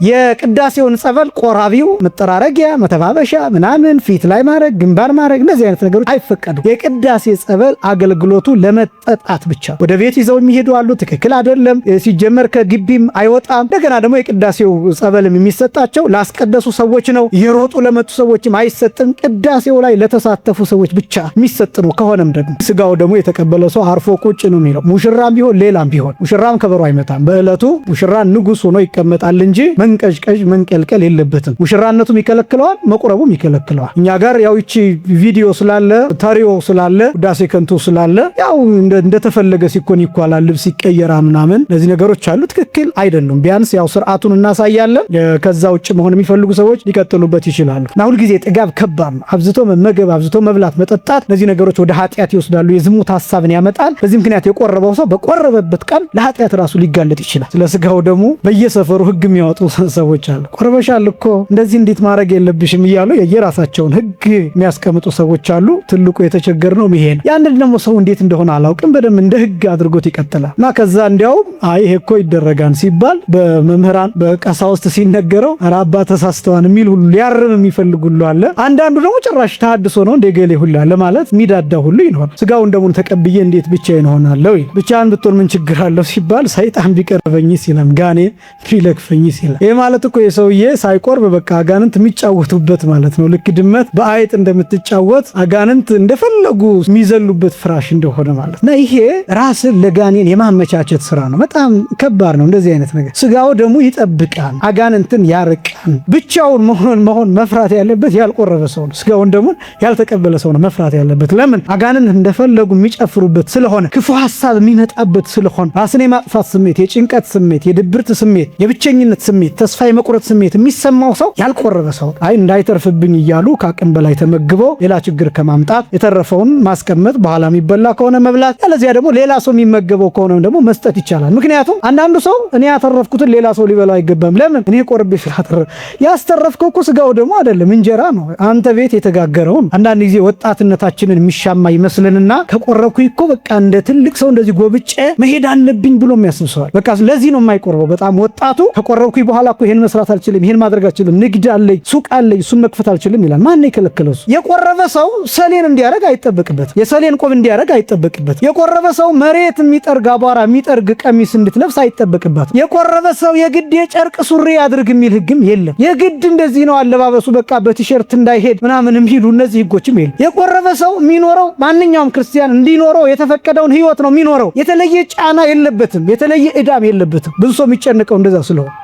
የቅዳሴውን ጸበል ቆራቢው መጠራረጊያ መተባበሻ ምናምን ፊት ላይ ማድረግ ግንባር ማድረግ እንደዚህ አይነት ነገሮች አይፈቀዱም። የቅዳሴ ጸበል አገልግሎቱ ለመጠጣት ብቻ። ወደ ቤት ይዘው የሚሄዱ አሉ። ትክክል አይደለም። ሲጀመር ከግቢም አይወጣም። እንደገና ደግሞ የቅዳሴው ጸበልም የሚሰጣቸው ላስቀደሱ ሰዎች ነው። የሮጡ ለመጡ ሰዎችም አይሰጥም። ቅዳሴው ላይ ለተሳተፉ ሰዎች ብቻ የሚሰጥ ነው። ከሆነም ደግሞ ስጋው ደግሞ የተቀበለ ሰው አርፎ ቁጭ ነው የሚለው። ሙሽራም ቢሆን ሌላም ቢሆን ሙሽራም ከበሮ አይመታም። በዕለቱ ሙሽራ ንጉሥ ሆኖ ይቀመጣል እንጂ መንቀዥቀዥ መንቀልቀል የለበትም። ሙሽራነቱም ይከለክለዋል፣ መቁረቡም ይከለክለዋል። እኛ ጋር ያው ይቺ ቪዲዮ ስላለ ታሪዮ ስላለ ውዳሴ ከንቱ ስላለ ያው እንደተፈለገ ሲኮን ይኳላል፣ ልብስ ይቀየራ ምናምን እነዚህ ነገሮች አሉ። ትክክል አይደሉም። ቢያንስ ያው ስርዓቱን እናሳያለን። ከዛ ውጭ መሆን የሚፈልጉ ሰዎች ሊቀጥሉበት ይችላሉ። እና ሁልጊዜ ጥጋብ ከባድ ነው። አብዝቶ መመገብ፣ አብዝቶ መብላት፣ መጠጣት እነዚህ ነገሮች ወደ ኃጢአት ይወስዳሉ። የዝሙት ሐሳብን ያመጣል። በዚህ ምክንያት የቆረበው ሰው በቆረበበት ቀን ለኃጢአት ራሱ ሊጋለጥ ይችላል። ስለ ስጋው ደግሞ በየሰፈሩ ህግ የሚያወጡ ሰዎች አሉ። ቆርበሻል እኮ እንደዚህ እንዴት ማድረግ የለብሽም እያሉ የየራሳቸውን ህግ የሚያስቀምጡ ሰዎች አሉ። ትልቁ የተቸገርነው ይሄ ነው። ያንን ደግሞ ሰው እንዴት እንደሆነ አላውቅም፣ በደንብ እንደ ህግ አድርጎት ይቀጥላል። እና ከዛ እንዲያውም አይ ይሄ እኮ ይደረጋን ሲባል በመምህራን በቀሳውስት ሲነገረው ኧረ አባ ተሳስተዋን የሚል ሁሉ ሊያርም የሚፈልግ ሁሉ አለ። አንዳንዱ ደግሞ ጭራሽ ተሐድሶ ነው እንደገሌ ሁሉ አለ ማለት ሚዳዳ ሁሉ ይኖር። ስጋውን ደግሞ ተቀብዬ እንዴት ብቻዬን እሆናለሁ? ብቻህን ብትሆን ምን ችግር አለው ሲባል ሰይጣን ቢቀርበኝ ሲለም ጋኔን ቢለክፈኝ ሲለም ይሄ ማለት እኮ የሰውዬ ሳይቆርብ በቃ አጋንንት የሚጫወቱበት ማለት ነው። ልክ ድመት በአይጥ እንደምትጫወት አጋንንት እንደፈለጉ የሚዘሉበት ፍራሽ እንደሆነ ማለት እና ይሄ ራስን ለጋኔን የማመቻቸት ስራ ነው። በጣም ከባድ ነው እንደዚህ አይነት ነገር። ስጋው ደግሞ ይጠብቃል፣ አጋንንትን ያርቃል። ብቻውን መሆን መፍራት ያለበት ያልቆረበ ሰው ነው። ስጋውን ደግሞ ያልተቀበለ ሰው ነው መፍራት ያለበት። ለምን? አጋንንት እንደፈለጉ የሚጨፍሩበት ስለሆነ፣ ክፉ ሐሳብ የሚመጣበት ስለሆነ፣ ራስን የማጥፋት ስሜት፣ የጭንቀት ስሜት፣ የድብርት ስሜት፣ የብቸኝነት ስሜት፣ ተስፋ የመቁረጥ ስሜት የሚሰማው ሰው ያልቆረበ ሰው አይ እንዳይተርፍብኝ እያሉ ከአቅም በላይ ተመግበው ሌላ ችግር ከማምጣት የተረፈውን ማስቀመጥ፣ በኋላ የሚበላ ከሆነ መብላት፣ ያለዚያ ደግሞ ሌላ ሰው የሚመገበው ከሆነ ደግሞ መስጠት ይቻላል። ምክንያቱም አንዳንዱ ሰው እኔ ያተረፍኩትን ሌላ ሰው ሊበላው አይገባም። ለምን? እኔ ቆርቤ ስላተረፍ። ያስተረፍከው እኮ ስጋው ደግሞ አይደለም እንጀራ ነው፣ አንተ ቤት የተጋገረውን። አንዳንድ ጊዜ ወጣትነታችንን የሚሻማ ይመስልንና ከቆረብኩ እኮ በቃ እንደ ትልቅ ሰው እንደዚህ ጎብጬ መሄድ አለብኝ ብሎ የሚያስብሰዋል። በቃ ለዚህ ነው የማይቆርበው። በጣም ወጣቱ ከቆረብኩ በኋላ እኮ ይሄን መስራት አልችልም፣ ይሄን ማድረግ አልችልም፣ ንግድ አለኝ፣ ሱቅ አለኝ፣ እሱን መክፈት አልችልም ይላል። ማን ነው የከለከለው? የቆረበ ሰው ሰሌን እንዲያደርግ አይጠበቅበት፣ የሰሌን ቆብ እንዲያደርግ አይጠበቅበት። የቆረበ ሰው መሬት የሚጠርግ አቧራ የሚጠርግ ቀሚስ እንድትለብስ አይጠበቅበት። የቆረበ ሰው የግድ የጨርቅ ሱሪ ያድርግ የሚል ህግም የለም። የግድ እንደዚህ ነው አለባበሱ በቃ በቲሸርት እንዳይሄድ ምናምን የሚሉ እነዚህ ህጎችም የለም። የቆረበ ሰው የሚኖረው ማንኛውም ክርስቲያን እንዲኖረው የተፈቀደውን ህይወት ነው የሚኖረው። የተለየ ጫና የለበትም፣ የተለየ ዕዳም የለበትም። ብዙ ሰው የሚጨንቀው እንደዛ ስለሆነ።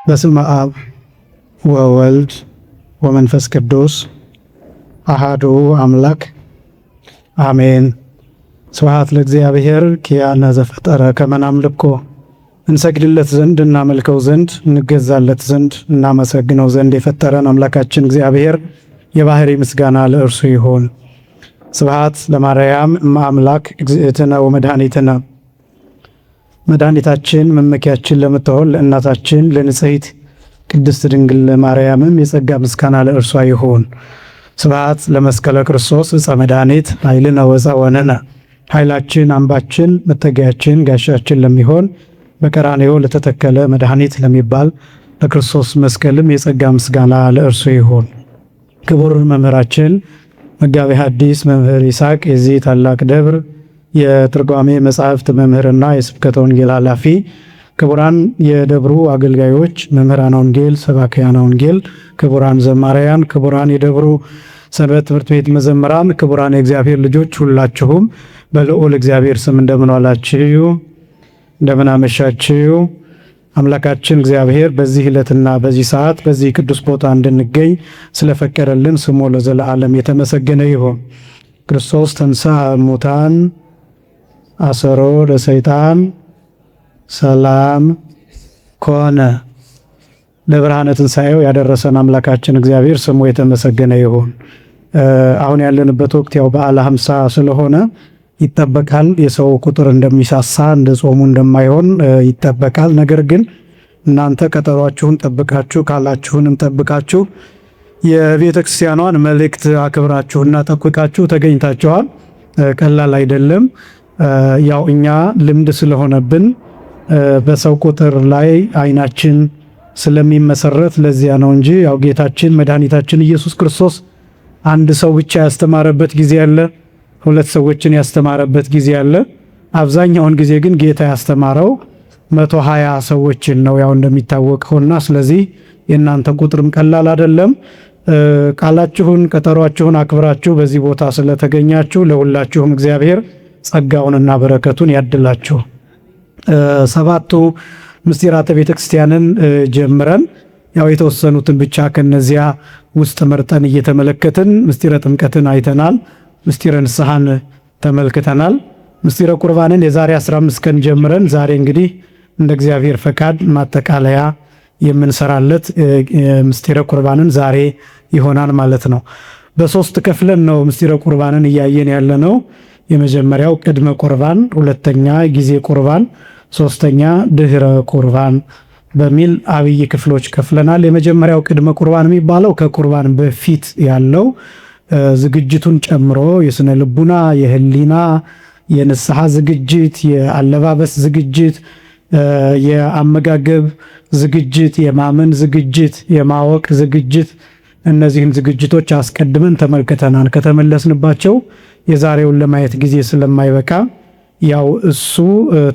በስመ አብ ወወልድ ወመንፈስ ቅዱስ አሃዱ አምላክ አሜን። ስብሐት ለእግዚአብሔር ኪያነ ዘፈጠረ ከመ ናምልኮ እንሰግድለት ዘንድ እናመልከው ዘንድ እንገዛለት ዘንድ እናመሰግነው ዘንድ የፈጠረን አምላካችን እግዚአብሔር የባህሪ ምስጋና ለእርሱ ይሁን። ስብሐት ለማርያም እመ አምላክ እግዝእትነ ወመድኃኒትነ መድኃኒታችን መመኪያችን ለምትሆን ለእናታችን ለንጽሕት ቅድስት ድንግል ማርያምም የጸጋ ምስጋና ለእርሷ ይሁን። ስብሐት ለመስቀለ ክርስቶስ ዕፀ መድኃኒት ኃይልነ ወፀወንነ ኃይላችን አምባችን መጠጊያችን ጋሻችን ለሚሆን በቀራንዮ ለተተከለ መድኃኒት ለሚባል ለክርስቶስ መስቀልም የጸጋ ምስጋና ለእርሱ ይሁን። ክቡር መምህራችን መጋቤ ሐዲስ መምህር ይስሐቅ የዚህ ታላቅ ደብር የትርጓሜ መጻሕፍት መምህርና የስብከተ ወንጌል ኃላፊ፣ ክቡራን የደብሩ አገልጋዮች፣ መምህራን ወንጌል፣ ሰባክያነ ወንጌል፣ ክቡራን ዘማሪያን፣ ክቡራን የደብሩ ሰንበት ትምህርት ቤት መዘምራን፣ ክቡራን የእግዚአብሔር ልጆች ሁላችሁም በልዑል እግዚአብሔር ስም እንደምን ዋላችሁ? እንደምን አመሻችሁ? አምላካችን እግዚአብሔር በዚህ ዕለትና በዚህ ሰዓት በዚህ ቅዱስ ቦታ እንድንገኝ ስለፈቀደልን ስሙ ለዘለዓለም የተመሰገነ ይሁን። ክርስቶስ ተንሥአ እሙታን አሰሮ ለሰይጣን ሰላም ኮነ። ለብርሃነ ትንሣኤው ያደረሰን አምላካችን እግዚአብሔር ስሙ የተመሰገነ ይሁን። አሁን ያለንበት ወቅት ያው በዓለ ሃምሳ ስለሆነ ይጠበቃል። የሰው ቁጥር እንደሚሳሳ እንደ ጾሙ እንደማይሆን ይጠበቃል። ነገር ግን እናንተ ቀጠሯችሁን ጠብቃችሁ ካላችሁንም ጠብቃችሁ የቤተ ክርስቲያኗን መልእክት አክብራችሁና ጠብቃችሁ ተገኝታችኋል። ቀላል አይደለም። ያው እኛ ልምድ ስለሆነብን በሰው ቁጥር ላይ አይናችን ስለሚመሰረት ለዚያ ነው እንጂ ያው ጌታችን መድኃኒታችን ኢየሱስ ክርስቶስ አንድ ሰው ብቻ ያስተማረበት ጊዜ አለ፣ ሁለት ሰዎችን ያስተማረበት ጊዜ አለ። አብዛኛውን ጊዜ ግን ጌታ ያስተማረው 120 ሰዎችን ነው ያው እንደሚታወቀውና ስለዚህ የእናንተ ቁጥርም ቀላል አይደለም። ቃላችሁን ቀጠሯችሁን አክብራችሁ በዚህ ቦታ ስለተገኛችሁ ለሁላችሁም እግዚአብሔር ጸጋውንና በረከቱን ያድላችሁ። ሰባቱ ምስጢራተ ቤተክርስቲያንን ጀምረን ያው የተወሰኑትን ብቻ ከነዚያ ውስጥ መርጠን እየተመለከትን ምስጢረ ጥምቀትን አይተናል። ምስጢረ ንስሐን ተመልክተናል። ምስጢረ ቁርባንን የዛሬ 15 ቀን ጀምረን ዛሬ እንግዲህ እንደ እግዚአብሔር ፈቃድ ማጠቃለያ የምንሰራለት ምስጢረ ቁርባንን ዛሬ ይሆናል ማለት ነው። በሶስት ከፍለን ነው ምስጢረ ቁርባንን እያየን ያለ ነው። የመጀመሪያው ቅድመ ቁርባን፣ ሁለተኛ ጊዜ ቁርባን፣ ሶስተኛ ድህረ ቁርባን በሚል አብይ ክፍሎች ከፍለናል። የመጀመሪያው ቅድመ ቁርባን የሚባለው ከቁርባን በፊት ያለው ዝግጅቱን ጨምሮ የስነ ልቡና፣ የህሊና፣ የንስሐ ዝግጅት፣ የአለባበስ ዝግጅት፣ የአመጋገብ ዝግጅት፣ የማመን ዝግጅት፣ የማወቅ ዝግጅት፣ እነዚህን ዝግጅቶች አስቀድመን ተመልክተናል። ከተመለስንባቸው የዛሬውን ለማየት ጊዜ ስለማይበቃ ያው እሱ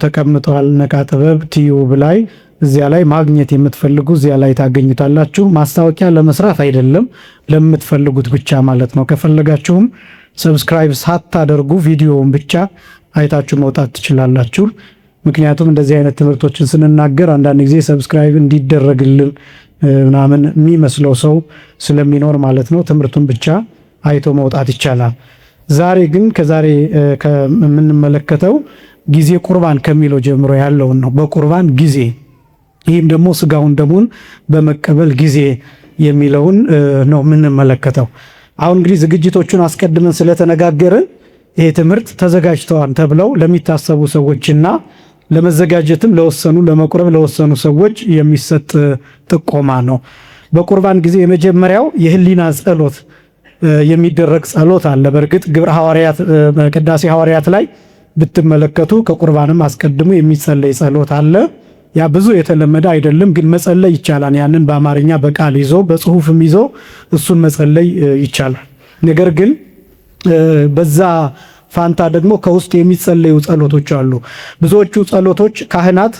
ተቀምጧል። ነቃ ጥበብ ቲዩብ ላይ እዚያ ላይ ማግኘት የምትፈልጉ እዚያ ላይ ታገኙታላችሁ። ማስታወቂያ ለመስራት አይደለም፣ ለምትፈልጉት ብቻ ማለት ነው። ከፈለጋችሁም ሰብስክራይብ ሳታደርጉ ቪዲዮውን ብቻ አይታችሁ መውጣት ትችላላችሁ። ምክንያቱም እንደዚህ አይነት ትምህርቶችን ስንናገር አንዳንድ ጊዜ ሰብስክራይብ እንዲደረግልን ምናምን የሚመስለው ሰው ስለሚኖር ማለት ነው። ትምህርቱን ብቻ አይቶ መውጣት ይቻላል። ዛሬ ግን ከዛሬ ከምንመለከተው ጊዜ ቁርባን ከሚለው ጀምሮ ያለውን ነው። በቁርባን ጊዜ፣ ይህም ደግሞ ስጋውን ደሙን በመቀበል ጊዜ የሚለውን ነው የምንመለከተው። አሁን እንግዲህ ዝግጅቶቹን አስቀድመን ስለተነጋገርን ይሄ ትምህርት ተዘጋጅተዋል ተብለው ለሚታሰቡ ሰዎችና ለመዘጋጀትም ለወሰኑ ለመቁረብ ለወሰኑ ሰዎች የሚሰጥ ጥቆማ ነው። በቁርባን ጊዜ የመጀመሪያው የህሊና ጸሎት የሚደረግ ጸሎት አለ። በእርግጥ ግብረ ሐዋርያት ቅዳሴ ሐዋርያት ላይ ብትመለከቱ ከቁርባንም አስቀድሞ የሚጸለይ ጸሎት አለ። ያ ብዙ የተለመደ አይደለም፣ ግን መጸለይ ይቻላል። ያንን በአማርኛ በቃል ይዞ በጽሁፍም ይዞ እሱን መጸለይ ይቻላል። ነገር ግን በዛ ፋንታ ደግሞ ከውስጥ የሚጸለዩ ጸሎቶች አሉ። ብዙዎቹ ጸሎቶች ካህናት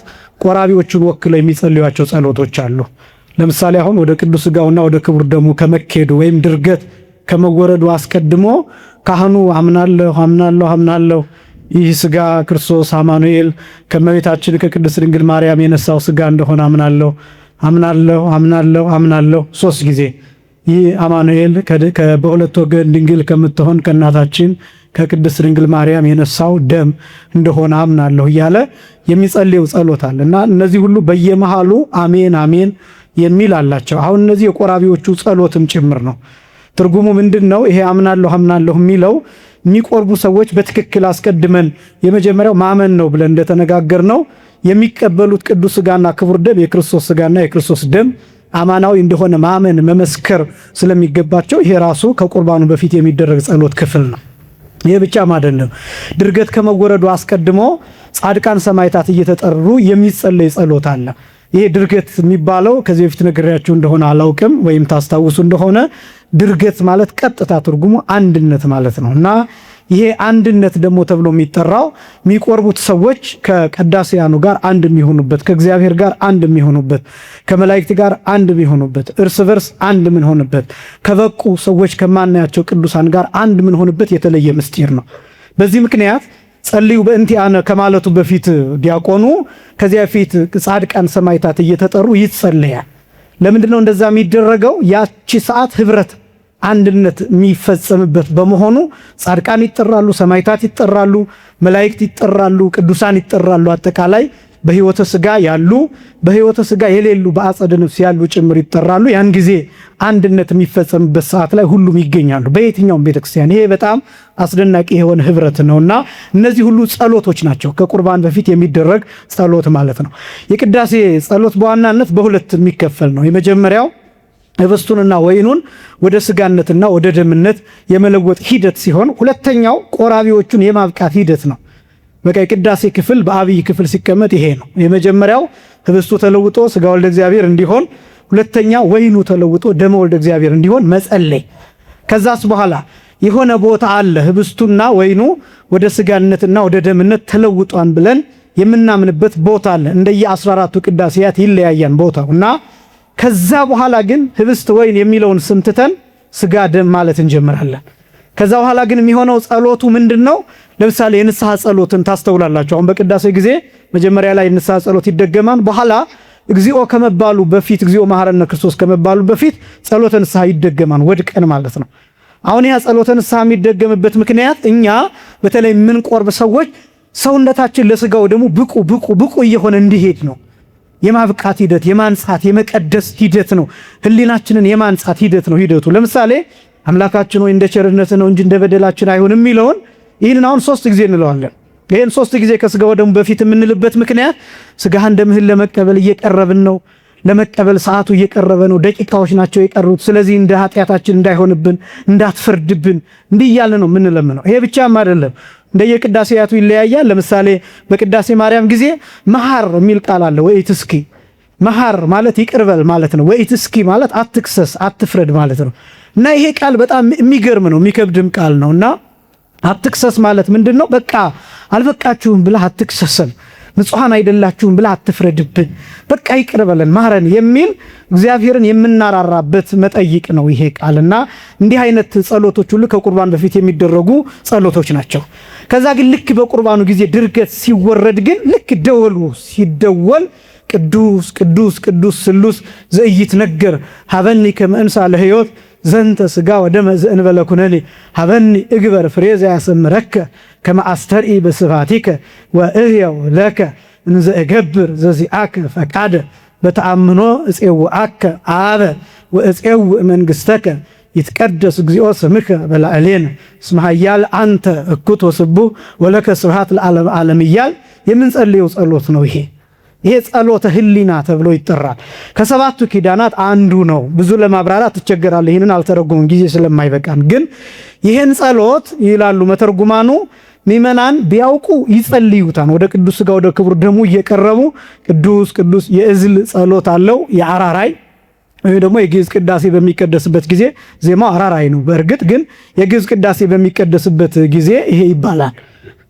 ቆራቢዎቹን ወክለው የሚጸልዩቸው ጸሎቶች አሉ። ለምሳሌ አሁን ወደ ቅዱስ ሥጋውና ወደ ክቡር ደሙ ከመኬዱ ወይም ድርገት ከመወረዱ አስቀድሞ ካህኑ አምናለሁ ይህ ሥጋ ክርስቶስ አማኑኤል ከመቤታችን ከቅድስት ድንግል ማርያም የነሳው ሥጋ እንደሆነ አምናለሁ 3 ጊዜ ይህ አማኑኤል በሁለት ወገን ድንግል ከምትሆን ከእናታችን ከቅድስት ድንግል ማርያም የነሳው ደም እንደሆነ አምናለሁ እያለ የሚጸልየው ጸሎት አለ እና እነዚህ ሁሉ በየመሃሉ አሜን አሜን የሚል አላቸው። አሁን እነዚህ የቆራቢዎቹ ጸሎትም ጭምር ነው። ትርጉሙ ምንድን ነው? ይሄ አምናለሁ የሚለው የሚቆርቡ ሰዎች በትክክል አስቀድመን የመጀመሪያው ማመን ነው ብለን እንደተነጋገር ነው የሚቀበሉት ቅዱስ ሥጋና ክቡር ደም የክርስቶስ ሥጋና የክርስቶስ ደም አማናዊ እንደሆነ ማመን መመስከር ስለሚገባቸው ይሄ ራሱ ከቁርባኑ በፊት የሚደረግ ጸሎት ክፍል ነው። ይሄ ብቻም አይደለም። ድርገት ከመወረዱ አስቀድሞ ጻድቃን ሰማዕታት እየተጠሩ የሚጸለይ ጸሎት አለ። ይሄ ድርገት የሚባለው ከዚህ በፊት ነግሬያችሁ እንደሆነ አላውቅም፣ ወይም ታስታውሱ እንደሆነ ድርገት ማለት ቀጥታ ትርጉሙ አንድነት ማለት ነው እና ይሄ አንድነት ደግሞ ተብሎ የሚጠራው የሚቆርቡት ሰዎች ከቀዳሲያኑ ጋር አንድ የሚሆኑበት፣ ከእግዚአብሔር ጋር አንድ የሚሆኑበት፣ ከመላእክት ጋር አንድ የሚሆኑበት፣ እርስ በርስ አንድ የምንሆንበት፣ ከበቁ ሰዎች ከማናያቸው ቅዱሳን ጋር አንድ የምንሆንበት የተለየ ምስጢር ነው። በዚህ ምክንያት ጸልዩ በእንቲአነ ከማለቱ በፊት ዲያቆኑ ከዚያ በፊት ጻድቃን ሰማዕታት እየተጠሩ ይጸለያል። ለምንድነው እንደዛ የሚደረገው? ያቺ ሰዓት ህብረት አንድነት የሚፈጸምበት በመሆኑ ጻድቃን ይጠራሉ፣ ሰማዕታት ይጠራሉ፣ መላእክት ይጠራሉ፣ ቅዱሳን ይጠራሉ። አጠቃላይ በሕይወተ ሥጋ ያሉ በሕይወተ ሥጋ የሌሉ በአጸደ ነፍስ ያሉ ጭምር ይጠራሉ። ያን ጊዜ አንድነት የሚፈጸምበት ሰዓት ላይ ሁሉም ይገኛሉ በየትኛውም ቤተክርስቲያን። ይሄ በጣም አስደናቂ የሆነ ህብረት ነውና እነዚህ ሁሉ ጸሎቶች ናቸው። ከቁርባን በፊት የሚደረግ ጸሎት ማለት ነው። የቅዳሴ ጸሎት በዋናነት በሁለት የሚከፈል ነው። የመጀመሪያው ህብስቱንና ወይኑን ወደ ሥጋነትና ወደ ደምነት የመለወጥ ሂደት ሲሆን፣ ሁለተኛው ቆራቢዎቹን የማብቃት ሂደት ነው። በቃ የቅዳሴ ክፍል በአብይ ክፍል ሲቀመጥ ይሄ ነው። የመጀመሪያው ህብስቱ ተለውጦ ስጋ ወልደ እግዚአብሔር እንዲሆን፣ ሁለተኛ ወይኑ ተለውጦ ደመ ወልደ እግዚአብሔር እንዲሆን መጸለይ። ከዛስ በኋላ የሆነ ቦታ አለ ህብስቱና ወይኑ ወደ ስጋነትና ወደ ደምነት ተለውጧን ብለን የምናምንበት ቦታ አለ። እንደየ 14ቱ ቅዳሴያት ይለያያን ቦታው እና ከዛ በኋላ ግን ህብስት ወይን የሚለውን ስም ትተን ስጋ ደም ማለት እንጀምራለን። ከዛ በኋላ ግን የሚሆነው ጸሎቱ ምንድነው? ለምሳሌ የንስሐ ጸሎትን ታስተውላላችሁ። አሁን በቅዳሴ ጊዜ መጀመሪያ ላይ የንስሐ ጸሎት ይደገማል። በኋላ እግዚኦ ከመባሉ በፊት እግዚኦ መሐረነ ክርስቶስ ከመባሉ በፊት ጸሎተ ንስሐ ይደገማል፣ ወድቀን ማለት ነው። አሁን ያ ጸሎተ ንስሐ የሚደገምበት ምክንያት እኛ በተለይ ምን ቆርብ ሰዎች ሰውነታችን ለስጋው ደግሞ ብቁ እየሆነ እንዲሄድ ነው። የማብቃት ሂደት፣ የማንጻት የመቀደስ ሂደት ነው። ህሊናችንን የማንጻት ሂደት ነው ሂደቱ። ለምሳሌ አምላካችን ሆይ እንደ ቸርነት ነው እንጂ እንደ በደላችን አይሆንም የሚለውን ይህንን አሁን 3 ጊዜ እንለዋለን። ይህን 3 ጊዜ ከስጋው ደግሞ በፊት የምንልበት ምክንያት ስጋህ እንደምህል ለመቀበል እየቀረብን ነው። ለመቀበል ሰዓቱ እየቀረበ ነው። ደቂቃዎች ናቸው የቀሩት። ስለዚህ እንደ ኃጢአታችን እንዳይሆንብን እንዳትፈርድብን እንዲህ እያለ ነው የምንለምነው። ይሄ ብቻም አይደለም፣ እንደየቅዳሴያቱ ይለያያል። ለምሳሌ በቅዳሴ ማርያም ጊዜ መሐር የሚል ቃል አለ። ወኢትስኪ መሐር ማለት ይቅርበል ማለት ነው። ወኢትስኪ ማለት አትክሰስ፣ አትፍረድ ማለት ነው። እና ይሄ ቃል በጣም የሚገርም ነው፣ የሚከብድም ቃል ነው። እና አትክሰስ ማለት ምንድነው? በቃ አልበቃችሁም ብለህ አትክሰሰን፣ ንጹሃን አይደላችሁም ብለህ አትፍረድብን፣ በቃ ይቅርበለን ማረን የሚል እግዚአብሔርን የምናራራበት መጠይቅ ነው ይሄ ቃልና እንዲህ አይነት ጸሎቶች ሁሉ ከቁርባን በፊት የሚደረጉ ጸሎቶች ናቸው። ከዛ ግን ልክ በቁርባኑ ጊዜ ድርገት ሲወረድ ግን ልክ ደወሉ ሲደወል ቅዱስ ቅዱስ ቅዱስ ስሉስ ዘኢይትነገር ሀበኒ ከመ እንሣ ለሕይወት ዘንተ ስጋ ወደመ ዘእንበለ ኩነኔ ሀበኒ እግበር ፍሬ ዘያሰምረከ ከመ አስተርኢ በስብሐቲከ ወእህየው ለከ እንዘ እገብር ዘዚአከ ፈቃደ በተአምኖ እፄውዐከ አበ ወእፄውዕ መንግሥተከ ይትቀደስ እግዚኦ ስምከ በላዕሌነ እስመ ኃያል አንተ እኩት ወስቡሕ ወለከ ስብሐት ለዓለመ ዓለም እያል የምንጸልየው ጸሎት ነው ይሄ። ይሄ ጸሎተ ህሊና ተብሎ ይጠራል። ከሰባቱ ኪዳናት አንዱ ነው። ብዙ ለማብራራት ትቸገራለህ፣ ይህንን አልተረጉምም ጊዜ ስለማይበቃን። ግን ይሄን ጸሎት ይላሉ መተርጉማኑ ምእመናን ቢያውቁ ይጸልዩታል። ወደ ቅዱስ ሥጋ ወደ ክቡር ደሙ እየቀረቡ ቅዱስ ቅዱስ የእዝል ጸሎት አለው። የአራራይ ወይ ደግሞ የግዕዝ ቅዳሴ በሚቀደስበት ጊዜ ዜማው አራራይ ነው። በእርግጥ ግን የግዕዝ ቅዳሴ በሚቀደስበት ጊዜ ይሄ ይባላል።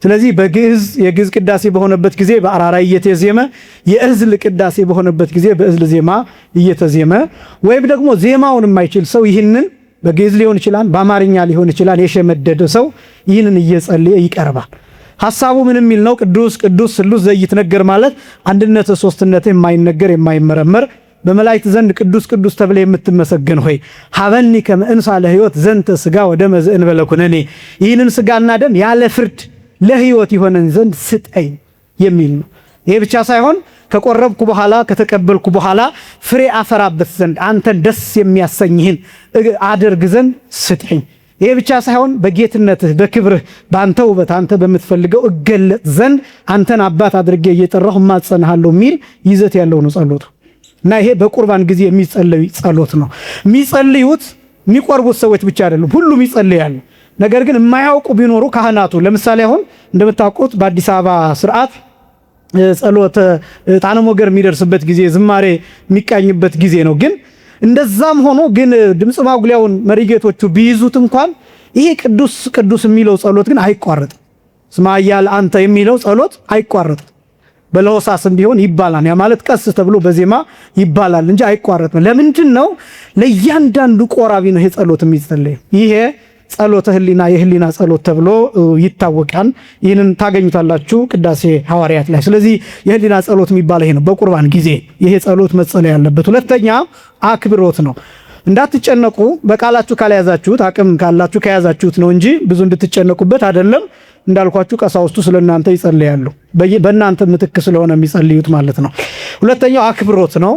ስለዚህ በግዕዝ የግዕዝ ቅዳሴ በሆነበት ጊዜ በአራራይ እየተዜመ የእዝል ቅዳሴ በሆነበት ጊዜ በእዝል ዜማ እየተዜመ ወይም ደግሞ ዜማውን የማይችል ሰው ይህንን በግዕዝ ሊሆን ይችላል፣ በአማርኛ ሊሆን ይችላል። የሸመደደ ሰው ይህንን እየጸለየ ይቀርባል። ሐሳቡ ምን የሚል ነው? ቅዱስ ቅዱስ ስሉስ ዘኢይትነገር ማለት አንድነት ሶስትነት የማይነገር የማይመረመር በመላእክት ዘንድ ቅዱስ ቅዱስ ተብለ የምትመሰገን ሆይ ሀበኒ ከመ እንሣ ለሕይወት ዘንተ ስጋ ወደመ ዘእንበለ ኩነኔ ይህንን ስጋና ደም ያለ ፍርድ ለሕይወት ይሆነን ዘንድ ስጠኝ የሚል ነው። ይሄ ብቻ ሳይሆን ከቆረብኩ በኋላ ከተቀበልኩ በኋላ ፍሬ አፈራበት ዘንድ አንተን ደስ የሚያሰኝህን አደርግ ዘንድ ስጠኝ። ይሄ ብቻ ሳይሆን በጌትነትህ በክብርህ በአንተ ውበት አንተ በምትፈልገው እገለጥ ዘንድ አንተን አባት አድርጌ እየጠራሁ እማጸንሃለሁ የሚል ይዘት ያለው ነው ጸሎቱ። እና ይሄ በቁርባን ጊዜ የሚጸለይ ጸሎት ነው። የሚጸልዩት የሚቆርቡት ሰዎች ብቻ አይደሉም፣ ሁሉም ይጸልያሉ። ነገር ግን የማያውቁ ቢኖሩ ካህናቱ፣ ለምሳሌ አሁን እንደምታውቁት በአዲስ አበባ ስርዓት ጸሎተ ዕጣነ ሞገር የሚደርስበት ጊዜ ዝማሬ የሚቃኝበት ጊዜ ነው። ግን እንደዛም ሆኖ ግን ድምፅ ማጉሊያውን መሪጌቶቹ ቢይዙት እንኳን ይሄ ቅዱስ ቅዱስ የሚለው ጸሎት ግን አይቋረጥም። እስመ ኃያል አንተ የሚለው ጸሎት አይቋረጥም። በለሆሳስም ቢሆን ይባላል። ያ ማለት ቀስ ተብሎ በዜማ ይባላል እንጂ አይቋረጥም። ለምንድን ነው? ለእያንዳንዱ ቆራቢ ነው ይሄ ጸሎት የሚጸለይ። ይሄ ጸሎተ ህሊና የህሊና ጸሎት ተብሎ ይታወቃል። ይህንን ታገኙታላችሁ ቅዳሴ ሐዋርያት ላይ። ስለዚህ የህሊና ጸሎት የሚባለው ይሄ ነው። በቁርባን ጊዜ ይሄ ጸሎት መጸለይ ያለበት። ሁለተኛ አክብሮት ነው። እንዳትጨነቁ በቃላችሁ ካልያዛችሁት፣ አቅም ካላችሁ ከያዛችሁት ነው እንጂ ብዙ እንድትጨነቁበት አይደለም። እንዳልኳችሁ ቀሳውስቱ ስለናንተ ይጸልያሉ፣ በእናንተ ምትክ ስለሆነ የሚጸልዩት ማለት ነው። ሁለተኛው አክብሮት ነው።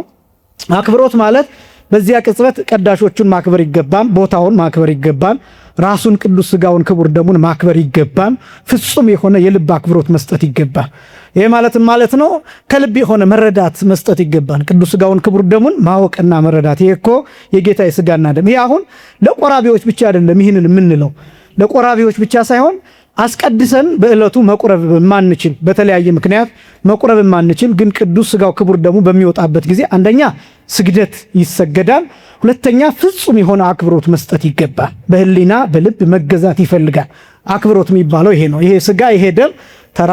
አክብሮት ማለት በዚያ ቅጽበት ቀዳሾቹን ማክበር ይገባል፣ ቦታውን ማክበር ይገባል፣ ራሱን ቅዱስ ሥጋውን ክቡር ደሙን ማክበር ይገባል። ፍጹም የሆነ የልብ አክብሮት መስጠት ይገባል። ይሄ ማለት ነው ከልብ የሆነ መረዳት መስጠት ይገባል። ቅዱስ ሥጋውን ክቡር ደሙን ማወቅና መረዳት። ይሄ እኮ የጌታ የሥጋና ደም። ይሄ አሁን ለቆራቢዎች ብቻ አይደለም። ይህንን የምንለው ለቆራቢዎች ብቻ ሳይሆን አስቀድሰን በእለቱ መቁረብ ማንችል በተለያየ ምክንያት መቁረብ ማንችል ግን ቅዱስ ሥጋው ክቡር ደሙ በሚወጣበት ጊዜ አንደኛ ስግደት ይሰገዳል፣ ሁለተኛ ፍጹም የሆነ አክብሮት መስጠት ይገባል። በህሊና በልብ መገዛት ይፈልጋል። አክብሮት የሚባለው ይሄ ነው። ይሄ ሥጋ ይሄ ደም ተራ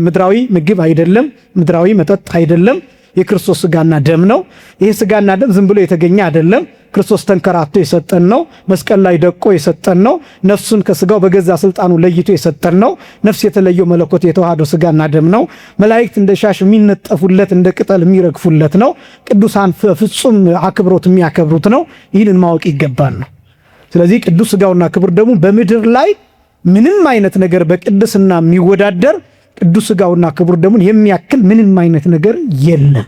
ምድራዊ ምግብ አይደለም፣ ምድራዊ መጠጥ አይደለም። የክርስቶስ ሥጋና ደም ነው። ይሄ ሥጋና ደም ዝም ብሎ የተገኘ አይደለም። ክርስቶስ ተንከራቶ የሰጠን ነው። መስቀል ላይ ደቆ የሰጠን ነው። ነፍሱን ከሥጋው በገዛ ስልጣኑ ለይቶ የሰጠን ነው። ነፍስ የተለየው መለኮት የተዋሃደው ሥጋና ደም ነው። መላእክት እንደ ሻሽ የሚነጠፉለት እንደ ቅጠል የሚረግፉለት ነው። ቅዱሳን ፍጹም አክብሮት የሚያከብሩት ነው። ይህንን ማወቅ ይገባል ነው። ስለዚህ ቅዱስ ሥጋውና ክቡር ደሙ በምድር ላይ ምንም አይነት ነገር በቅድስና የሚወዳደር ቅዱስ ሥጋውና ክቡር ደሙን የሚያክል ምንም አይነት ነገር የለም።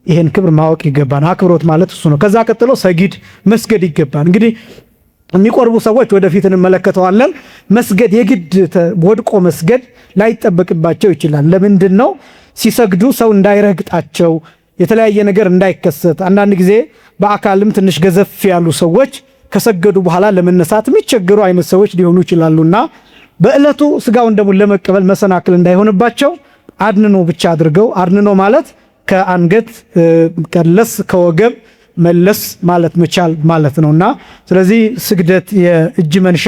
ይሄን ክብር ማወቅ ይገባል። አክብሮት ማለት እሱ ነው። ከዛ ቀጥሎ ሰጊድ መስገድ ይገባል። እንግዲህ የሚቆርቡ ሰዎች ወደፊት እንመለከተዋለን። መስገድ የግድ ወድቆ መስገድ ላይጠበቅባቸው ይችላል። ለምንድን ነው? ሲሰግዱ ሰው እንዳይረግጣቸው፣ የተለያየ ነገር እንዳይከሰት። አንዳንድ ጊዜ በአካልም ትንሽ ገዘፍ ያሉ ሰዎች ከሰገዱ በኋላ ለመነሳት የሚቸገሩ አይነት ሰዎች ሊሆኑ ይችላሉና በእለቱ ሥጋውን ደሙን ለመቀበል መሰናክል እንዳይሆንባቸው አድንኖ ብቻ አድርገው፣ አድንኖ ማለት ከአንገት ቀለስ ከወገብ መለስ ማለት መቻል ማለት ነውና ስለዚህ ስግደት የእጅ መንሻ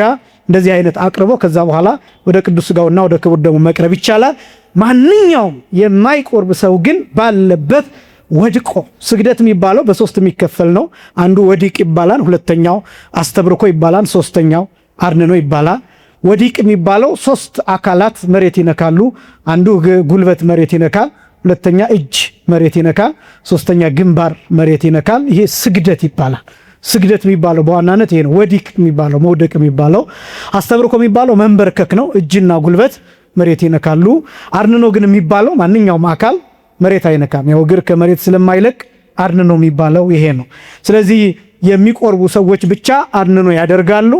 እንደዚህ አይነት አቅርቦ ከዛ በኋላ ወደ ቅዱስ ሥጋውና ወደ ክቡር ደሙ መቅረብ ይቻላል። ማንኛውም የማይቆርብ ሰው ግን ባለበት ወድቆ ስግደት የሚባለው በሶስት የሚከፈል ነው። አንዱ ወዲቅ ይባላል፣ ሁለተኛው አስተብርኮ ይባላል፣ ሶስተኛው አድንኖ ይባላል። ወዲቅ የሚባለው ሶስት አካላት መሬት ይነካሉ። አንዱ ጉልበት መሬት ይነካል፣ ሁለተኛ እጅ መሬት ይነካል፣ ሶስተኛ ግንባር መሬት ይነካል። ይሄ ስግደት ይባላል። ስግደት የሚባለው በዋናነት ይሄ ነው። ወዲቅ የሚባለው መውደቅ የሚባለው፣ አስተብርኮ የሚባለው መንበርከክ ነው። እጅና ጉልበት መሬት ይነካሉ። አድንኖ ግን የሚባለው ማንኛውም አካል መሬት አይነካም። ያው እግር ከመሬት ስለማይለቅ አድንኖ የሚባለው ይሄ ነው። ስለዚህ የሚቆርቡ ሰዎች ብቻ አድንኖ ያደርጋሉ።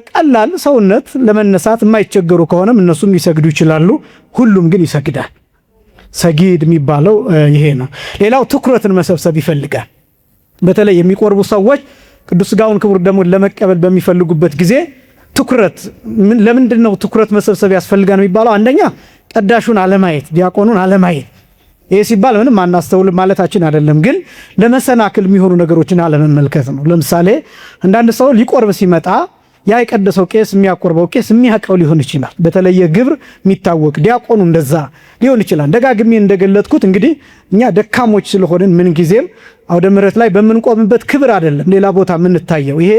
ቀላል ሰውነት ለመነሳት የማይቸገሩ ከሆነም እነሱም ሊሰግዱ ይችላሉ። ሁሉም ግን ይሰግዳል። ሰጊድ የሚባለው ይሄ ነው። ሌላው ትኩረትን መሰብሰብ ይፈልጋል። በተለይ የሚቆርቡ ሰዎች ቅዱስ ሥጋውን ክቡር ደሙን ለመቀበል በሚፈልጉበት ጊዜ ትኩረት ለምንድን ነው ትኩረት መሰብሰብ ያስፈልጋል የሚባለው? አንደኛ ቀዳሹን አለማየት፣ ዲያቆኑን አለማየት። ይሄ ሲባል ምንም አናስተውልም ማለታችን አይደለም፣ ግን ለመሰናክል የሚሆኑ ነገሮችን አለመመልከት ነው። ለምሳሌ አንዳንድ ሰው ሊቆርብ ሲመጣ ያ የቀደሰው ቄስ የሚያቆርበው ቄስ የሚያውቀው ሊሆን ይችላል። በተለየ ግብር የሚታወቅ ዲያቆኑ እንደዛ ሊሆን ይችላል። ደጋግሜ እንደገለጥኩት እንግዲህ እኛ ደካሞች ስለሆንን ምን ጊዜም አውደ ምሕረት ላይ በምንቆምበት ክብር አይደለም ሌላ ቦታ የምንታየው። ይሄ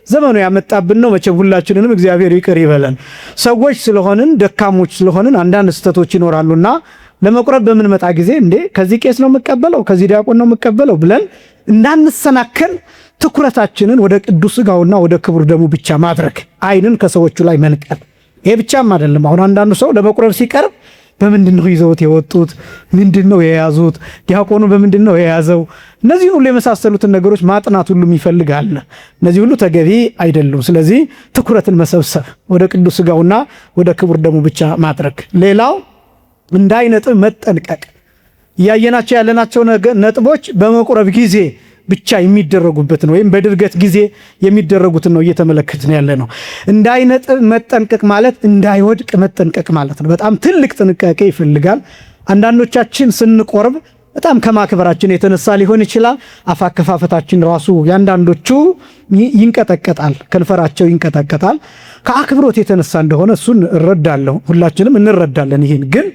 ዘመኑ ያመጣብን ነው። መቼም ሁላችንንም እግዚአብሔር ይቅር ይበለን። ሰዎች ስለሆንን ደካሞች ስለሆንን አንዳንድ ስህተቶች ይኖራሉና ለመቁረብ በምንመጣ ጊዜ እንዴ ከዚህ ቄስ ነው የምቀበለው ከዚህ ዲያቆን ነው የምቀበለው ብለን እንዳንሰናከል ትኩረታችንን ወደ ቅዱስ ሥጋውና ወደ ክቡር ደሙ ብቻ ማድረግ፣ ዓይንን ከሰዎቹ ላይ መንቀል። ይሄ ብቻም አይደለም። አሁን አንዳንዱ ሰው ለመቁረብ ሲቀርብ በምንድን ነው ይዘውት የወጡት? ምንድን ነው የያዙት? ዲያቆኑ በምንድን ነው የያዘው? እነዚህ ሁሉ የመሳሰሉትን ነገሮች ማጥናት ሁሉም ይፈልጋል። እነዚህ ሁሉ ተገቢ አይደሉም። ስለዚህ ትኩረትን መሰብሰብ፣ ወደ ቅዱስ ሥጋውና ወደ ክቡር ደሙ ብቻ ማድረግ። ሌላው እንዳይነጥብ መጠንቀቅ። እያየናቸው ያለናቸው ነጥቦች በመቁረብ ጊዜ ብቻ የሚደረጉበትን ወይም በድርገት ጊዜ የሚደረጉትን ነው እየተመለከትን ያለ ነው። እንዳይነጥብ መጠንቀቅ ማለት እንዳይወድቅ መጠንቀቅ ማለት ነው። በጣም ትልቅ ጥንቃቄ ይፈልጋል። አንዳንዶቻችን ስንቆርብ በጣም ከማክበራችን የተነሳ ሊሆን ይችላል። አፍ አከፋፈታችን ራሱ ያንዳንዶቹ ይንቀጠቀጣል፣ ከንፈራቸው ይንቀጠቀጣል። ከአክብሮት የተነሳ እንደሆነ እሱን እረዳለሁ፣ ሁላችንም እንረዳለን። ይህን ግን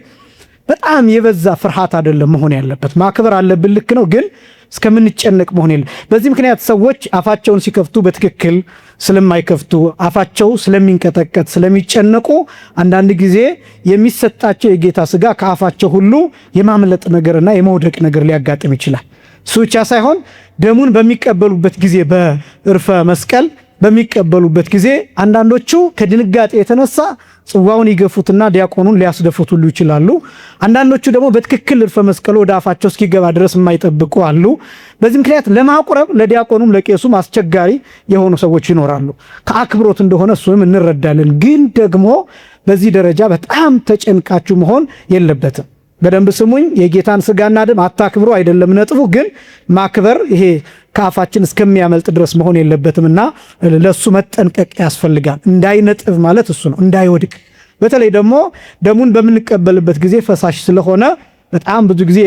በጣም የበዛ ፍርሃት አይደለም መሆን ያለበት። ማክበር አለብን፣ ልክ ነው፣ ግን እስከምንጨነቅ መሆን የለ። በዚህ ምክንያት ሰዎች አፋቸውን ሲከፍቱ በትክክል ስለማይከፍቱ አፋቸው ስለሚንቀጠቀጥ ስለሚጨነቁ አንዳንድ ጊዜ የሚሰጣቸው የጌታ ሥጋ ከአፋቸው ሁሉ የማምለጥ ነገርና የመውደቅ ነገር ሊያጋጥም ይችላል። እሱ ብቻ ሳይሆን ደሙን በሚቀበሉበት ጊዜ በዕርፈ መስቀል በሚቀበሉበት ጊዜ አንዳንዶቹ ከድንጋጤ የተነሳ ጽዋውን ይገፉትና ዲያቆኑን ሊያስደፉት ሁሉ ይችላሉ። አንዳንዶቹ ደግሞ በትክክል ዕርፈ መስቀሉ ወደ አፋቸው እስኪገባ ድረስ የማይጠብቁ አሉ። በዚህ ምክንያት ለማቁረብ ለዲያቆኑም ለቄሱም አስቸጋሪ የሆኑ ሰዎች ይኖራሉ። ከአክብሮት እንደሆነ እሱንም እንረዳለን። ግን ደግሞ በዚህ ደረጃ በጣም ተጨንቃችሁ መሆን የለበትም። በደንብ ስሙኝ። የጌታን ሥጋና ደም አታክብሩ አይደለም ነጥቡ፣ ግን ማክበር ይሄ ከአፋችን እስከሚያመልጥ ድረስ መሆን የለበትምና ለሱ መጠንቀቅ ያስፈልጋል። እንዳይነጥብ ማለት እሱ ነው፣ እንዳይወድቅ። በተለይ ደግሞ ደሙን በምንቀበልበት ጊዜ ፈሳሽ ስለሆነ በጣም ብዙ ጊዜ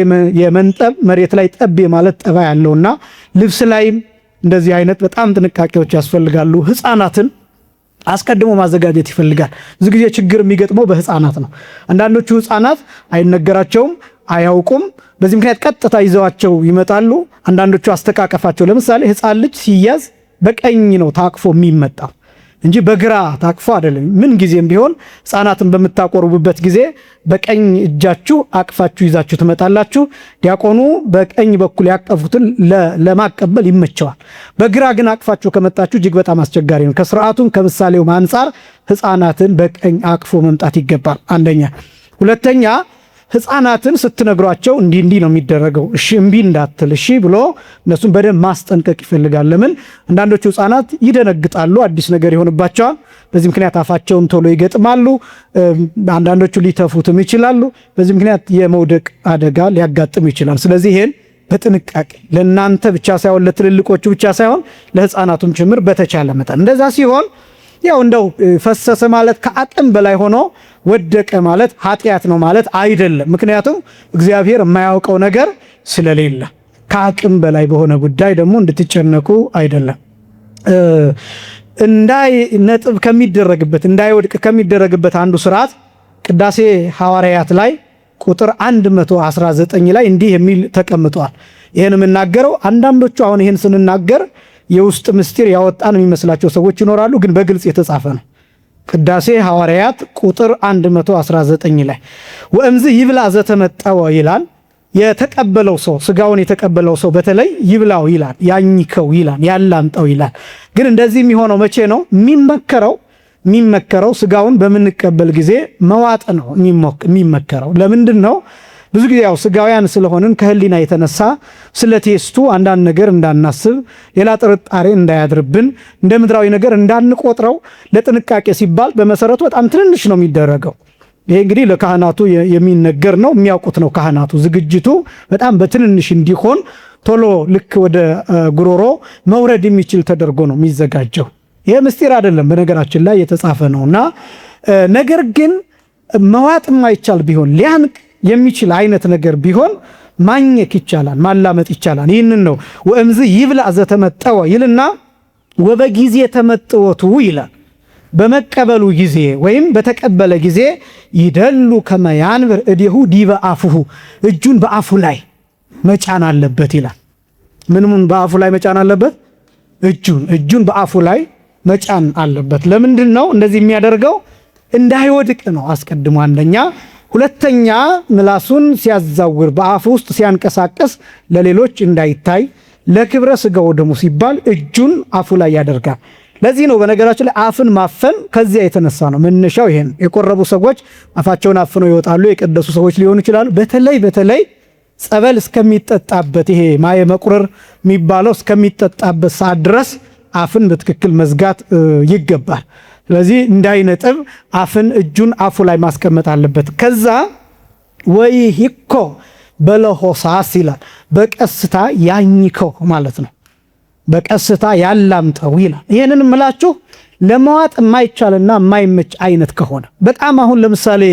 የመንጠብ መሬት ላይ ጠብ ማለት ጠባ ያለውና ልብስ ላይም እንደዚህ አይነት በጣም ጥንቃቄዎች ያስፈልጋሉ። ሕፃናትን አስቀድሞ ማዘጋጀት ይፈልጋል። ብዙ ጊዜ ችግር የሚገጥመው በሕፃናት ነው። አንዳንዶቹ ሕፃናት አይነገራቸውም፣ አያውቁም። በዚህ ምክንያት ቀጥታ ይዘዋቸው ይመጣሉ። አንዳንዶቹ አስተቃቀፋቸው፣ ለምሳሌ ሕፃን ልጅ ሲያዝ በቀኝ ነው ታቅፎ የሚመጣው እንጂ በግራ ታቅፎ አይደለም። ምን ጊዜም ቢሆን ሕፃናትን በምታቆርቡበት ጊዜ በቀኝ እጃችሁ አቅፋችሁ ይዛችሁ ትመጣላችሁ። ዲያቆኑ በቀኝ በኩል ያቀፉትን ለማቀበል ይመቸዋል። በግራ ግን አቅፋችሁ ከመጣችሁ እጅግ በጣም አስቸጋሪ ነው። ከስርዓቱም ከምሳሌውም አንጻር ሕፃናትን በቀኝ አቅፎ መምጣት ይገባል። አንደኛ። ሁለተኛ ሕፃናትን ስትነግሯቸው እንዲህ ነው የሚደረገው፣ እሺ እምቢ እንዳትል፣ እሺ ብሎ እነሱን በደንብ ማስጠንቀቅ ይፈልጋል። ለምን አንዳንዶቹ ሕፃናት ይደነግጣሉ፣ አዲስ ነገር ይሆንባቸዋል። በዚህ ምክንያት አፋቸውን ቶሎ ይገጥማሉ። አንዳንዶቹ ሊተፉትም ይችላሉ። በዚህ ምክንያት የመውደቅ አደጋ ሊያጋጥም ይችላል። ስለዚህ ይሄን በጥንቃቄ ለእናንተ ብቻ ሳይሆን ለትልልቆቹ ብቻ ሳይሆን ለሕፃናቱም ጭምር በተቻለ መጠን እንደዛ ሲሆን ያው እንደው ፈሰሰ ማለት ከአቅም በላይ ሆኖ ወደቀ ማለት ኃጢአት ነው ማለት አይደለም። ምክንያቱም እግዚአብሔር የማያውቀው ነገር ስለሌለ ከአቅም በላይ በሆነ ጉዳይ ደግሞ እንድትጨነቁ አይደለም። እንዳይነጥብ ከሚደረግበት እንዳይወድቅ ከሚደረግበት አንዱ ስርዓት ቅዳሴ ሐዋርያት ላይ ቁጥር 119 ላይ እንዲህ የሚል ተቀምጧል። ይህን የምናገረው አንዳንዶቹ አሁን ይህን ስንናገር የውስጥ ምስጢር ያወጣን የሚመስላቸው ሰዎች ይኖራሉ፣ ግን በግልጽ የተጻፈ ነው። ቅዳሴ ሐዋርያት ቁጥር 119 ላይ ወእምዝ ይብላ ዘተመጠወ ይላል። የተቀበለው ሰው ስጋውን የተቀበለው ሰው በተለይ ይብላው ይላል፣ ያኝከው ይላል፣ ያላምጠው ይላል። ግን እንደዚህ የሚሆነው መቼ ነው? የሚመከረው ስጋውን በምንቀበል ጊዜ መዋጥ ነው የሚመከረው። ለምንድን ነው? ብዙ ጊዜ ያው ስጋውያን ስለሆንን ከህሊና የተነሳ ስለ ቴስቱ አንዳንድ ነገር እንዳናስብ፣ ሌላ ጥርጣሬ እንዳያድርብን፣ እንደ ምድራዊ ነገር እንዳንቆጥረው ለጥንቃቄ ሲባል በመሰረቱ በጣም ትንንሽ ነው የሚደረገው። ይሄ እንግዲህ ለካህናቱ የሚነገር ነው፣ የሚያውቁት ነው ካህናቱ። ዝግጅቱ በጣም በትንንሽ እንዲሆን ቶሎ ልክ ወደ ጉሮሮ መውረድ የሚችል ተደርጎ ነው የሚዘጋጀው። ይሄ ምስጢር አይደለም፣ በነገራችን ላይ የተጻፈ ነውና ነገር ግን መዋጥ የማይቻል ቢሆን ሊያንቅ የሚችል አይነት ነገር ቢሆን ማኘክ ይቻላል፣ ማላመጥ ይቻላል። ይህንን ነው ወእምዝ ይብላ ዘተመጠወ ይልና ወበጊዜ ተመጥወቱ ይላል። በመቀበሉ ጊዜ ወይም በተቀበለ ጊዜ ይደሉ ከመያንብር እዲሁ ዲበ አፉሁ እጁን በአፉ ላይ መጫን አለበት ይላል። ምንም በአፉ ላይ መጫን አለበት? እጁን በአፉ ላይ መጫን አለበት። ለምንድን ነው እንደዚህ የሚያደርገው? እንዳይወድቅ ነው አስቀድሞ አንደኛ። ሁለተኛ ምላሱን ሲያዛውር በአፉ ውስጥ ሲያንቀሳቀስ ለሌሎች እንዳይታይ ለክብረ ስጋው ደሙ ሲባል እጁን አፉ ላይ ያደርጋል። ለዚህ ነው በነገራችን ላይ አፍን ማፈን ከዚያ የተነሳ ነው መነሻው። ይሄን የቆረቡ ሰዎች አፋቸውን አፍነው ይወጣሉ፣ የቀደሱ ሰዎች ሊሆኑ ይችላሉ። በተለይ ጸበል እስከሚጠጣበት ይሄ ማየ መቁረር የሚባለው እስከሚጠጣበት ሰዓት ድረስ አፍን በትክክል መዝጋት ይገባል። ስለዚህ እንዳይነጥብ አፍን እጁን አፉ ላይ ማስቀመጥ አለበት። ከዛ ወይ ሂኮ በለሆሳስ ይላል፣ በቀስታ ያኝከው ማለት ነው። በቀስታ ያላምጠው ይላል። ይሄንን ምላችሁ ለመዋጥ የማይቻልና የማይመች አይነት ከሆነ በጣም አሁን ለምሳሌ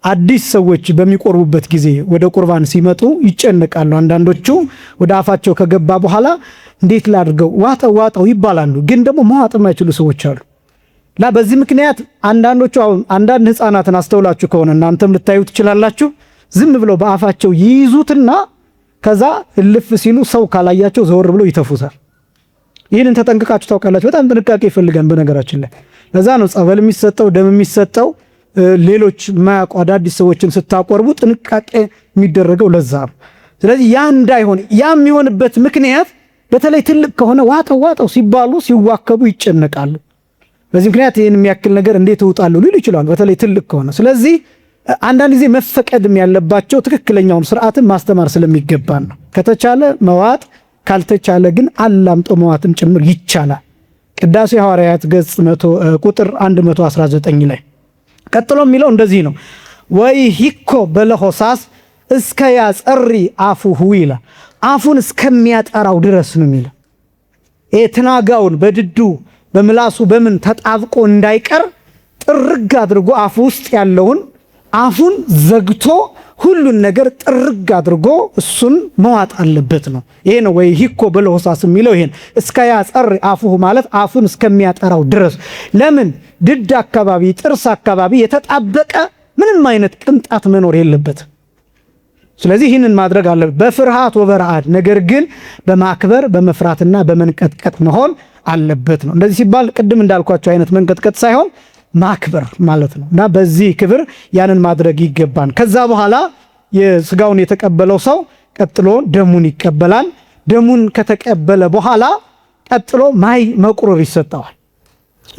አዲስ ሰዎች በሚቆርቡበት ጊዜ ወደ ቁርባን ሲመጡ ይጨነቃሉ። አንዳንዶቹ ወደ አፋቸው ከገባ በኋላ እንዴት ላድርገው ዋጠው ይባላሉ። ግን ደግሞ መዋጥ የማይችሉ ሰዎች አሉ። በዚህ ምክንያት አንዳንዶቹ አሁን አንዳንድ ሕፃናትን አስተውላችሁ ከሆነ እናንተም ልታዩ ትችላላችሁ። ዝም ብለው በአፋቸው ይይዙትና ከዛ እልፍ ሲሉ ሰው ካላያቸው ዘወር ብለው ይተፉታል። ይህንን ተጠንቅቃችሁ ታውቃላችሁ። በጣም ጥንቃቄ ይፈልጋል በነገራችን ላይ። ለዛ ነው ጸበል የሚሰጠው ደም የሚሰጠው ሌሎች ማያውቁ አዳዲስ ሰዎችን ስታቆርቡ ጥንቃቄ የሚደረገው ለዛ ነው። ስለዚህ ያ እንዳይሆን ያ የሚሆንበት ምክንያት በተለይ ትልቅ ከሆነ ዋጠው ሲባሉ ሲዋከቡ ይጨነቃሉ። በዚህ ምክንያት ይህን የሚያክል ነገር እንዴት እውጣለሁ ሊሉ ይችላሉ፣ በተለይ ትልቅ ከሆነ። ስለዚህ አንዳንድ ጊዜ መፈቀድም ያለባቸው ትክክለኛውን ስርዓትን ማስተማር ስለሚገባን ነው። ከተቻለ መዋጥ፣ ካልተቻለ ግን አላምጦ መዋጥም ጭምር ይቻላል። ቅዳሴ ሐዋርያት ገጽ ቁጥር 119 ላይ ቀጥሎ የሚለው እንደዚህ ነው። ወይ ሂኮ በለሆሳስ እስከ ያጸሪ አፉሁ ይላል። አፉን እስከሚያጠራው ድረስ ነው የሚለው። ትናጋውን በድዱ በምላሱ በምን ተጣብቆ እንዳይቀር ጥርግ አድርጎ አፉ ውስጥ ያለውን አፉን ዘግቶ ሁሉን ነገር ጥርግ አድርጎ እሱን መዋጥ አለበት ነው። ይሄ ነው ወይ ሂኮ በለሆሳስ የሚለው ይሄን እስከ ያጸር አፉሁ ማለት አፉን እስከሚያጠራው ድረስ። ለምን ድድ አካባቢ ጥርስ አካባቢ የተጣበቀ ምንም አይነት ቅንጣት መኖር የለበት። ስለዚህ ይህንን ማድረግ አለበት በፍርሃት ወበረአድ፣ ነገር ግን በማክበር በመፍራትና በመንቀጥቀጥ መሆን አለበት ነው። እንደዚህ ሲባል ቅድም እንዳልኳቸው አይነት መንቀጥቀጥ ሳይሆን ማክበር ማለት ነው። እና በዚህ ክብር ያንን ማድረግ ይገባን። ከዛ በኋላ የስጋውን የተቀበለው ሰው ቀጥሎ ደሙን ይቀበላል። ደሙን ከተቀበለ በኋላ ቀጥሎ ማይ መቁረር ይሰጠዋል።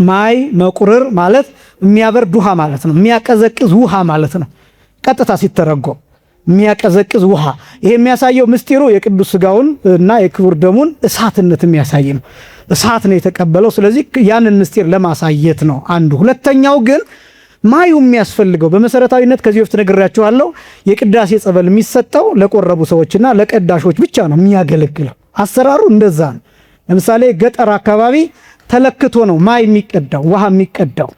ማይ መቁረር ማለት የሚያበርድ ውሃ ማለት ነው። የሚያቀዘቅዝ ውሃ ማለት ነው። ቀጥታ ሲተረጎም የሚያቀዘቅዝ ውሃ። ይሄ የሚያሳየው ምስጢሩ የቅዱስ ስጋውን እና የክቡር ደሙን እሳትነት የሚያሳይ ነው። እሳት ነው የተቀበለው። ስለዚህ ያንን ምስጢር ለማሳየት ነው አንዱ። ሁለተኛው ግን ማዩ የሚያስፈልገው በመሰረታዊነት ከዚህ በፊት ነግሬያችኋለሁ። የቅዳሴ ጸበል የሚሰጠው ለቆረቡ ሰዎችና ለቀዳሾች ብቻ ነው የሚያገለግለው። አሰራሩ እንደዛ ነው። ለምሳሌ ገጠር አካባቢ ተለክቶ ነው ማይ የሚቀዳው ውሃ የሚቀዳው።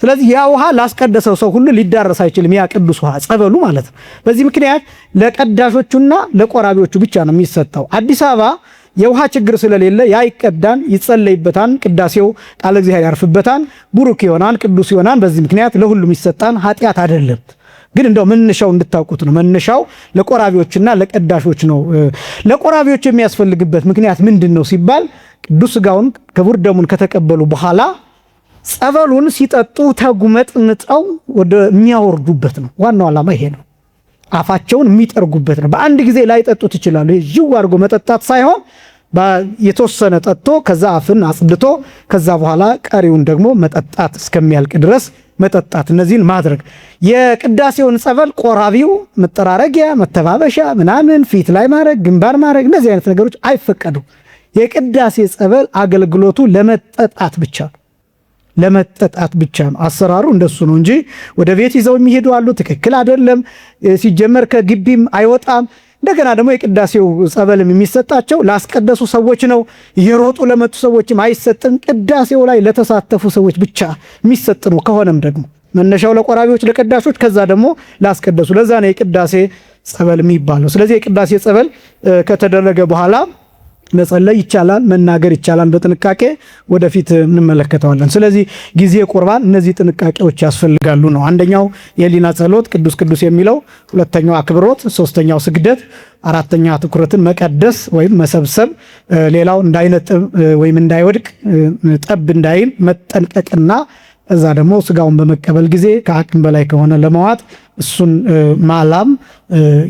ስለዚህ ያ ውሃ ላስቀደሰው ሰው ሁሉ ሊዳረስ አይችልም፣ ያ ቅዱስ ውሃ ጸበሉ ማለት ነው። በዚህ ምክንያት ለቀዳሾቹና ለቆራቢዎቹ ብቻ ነው የሚሰጠው። አዲስ አበባ የውሃ ችግር ስለሌለ ያ ይቀዳን፣ ይጸለይበታል፣ ቅዳሴው ቃለ እግዚአብሔር ያርፍበታል፣ ቡሩክ ይሆናል፣ ቅዱስ ይሆናል። በዚህ ምክንያት ለሁሉም ይሰጣን፣ ኃጢአት አይደለም። ግን እንደው መነሻው እንድታውቁት ነው። መነሻው ለቆራቢዎችና ለቀዳሾች ነው። ለቆራቢዎች የሚያስፈልግበት ምክንያት ምንድን ነው ሲባል ቅዱስ ስጋውን ክቡር ደሙን ከተቀበሉ በኋላ ጸበሉን ሲጠጡ ተጉመጥምጠው ወደ የሚያወርዱበት ነው። ዋናው ዓላማ ይሄ ነው። አፋቸውን የሚጠርጉበት ነው። በአንድ ጊዜ ላይ ጠጡት ይችላሉ። ይጅው አድርጎ መጠጣት ሳይሆን የተወሰነ ጠጥቶ ከዛ አፍን አጽድቶ ከዛ በኋላ ቀሪውን ደግሞ መጠጣት እስከሚያልቅ ድረስ መጠጣት። እነዚህን ማድረግ የቅዳሴውን ጸበል ቆራቢው መጠራረጊያ፣ መተባበሻ ምናምን ፊት ላይ ማድረግ፣ ግንባር ማድረግ እነዚህ አይነት ነገሮች አይፈቀዱም። የቅዳሴ ጸበል አገልግሎቱ ለመጠጣት ብቻ ነው። ለመጠጣት ብቻ ነው። አሰራሩ እንደሱ ነው እንጂ ወደ ቤት ይዘው የሚሄዱ አሉ። ትክክል አይደለም። ሲጀመር ከግቢም አይወጣም። እንደገና ደግሞ የቅዳሴው ጸበልም የሚሰጣቸው ላስቀደሱ ሰዎች ነው። እየሮጡ ለመጡ ሰዎችም አይሰጥም። ቅዳሴው ላይ ለተሳተፉ ሰዎች ብቻ የሚሰጥ ነው። ከሆነም ደግሞ መነሻው ለቆራቢዎች፣ ለቀዳሾች፣ ከዛ ደግሞ ላስቀደሱ። ለዛ ነው የቅዳሴ ጸበል የሚባለው። ስለዚህ የቅዳሴ ጸበል ከተደረገ በኋላ መጸለይ ይቻላል፣ መናገር ይቻላል። በጥንቃቄ ወደፊት እንመለከተዋለን። ስለዚህ ጊዜ ቁርባን እነዚህ ጥንቃቄዎች ያስፈልጋሉ ነው። አንደኛው የህሊና ጸሎት ቅዱስ ቅዱስ የሚለው፣ ሁለተኛው አክብሮት፣ ሶስተኛው ስግደት፣ አራተኛ ትኩረትን መቀደስ ወይም መሰብሰብ፣ ሌላው እንዳይነጥብ ወይም እንዳይወድቅ ጠብ እንዳይል መጠንቀቅና እዛ ደግሞ ስጋውን በመቀበል ጊዜ ከአቅም በላይ ከሆነ ለመዋጥ እሱን ማላም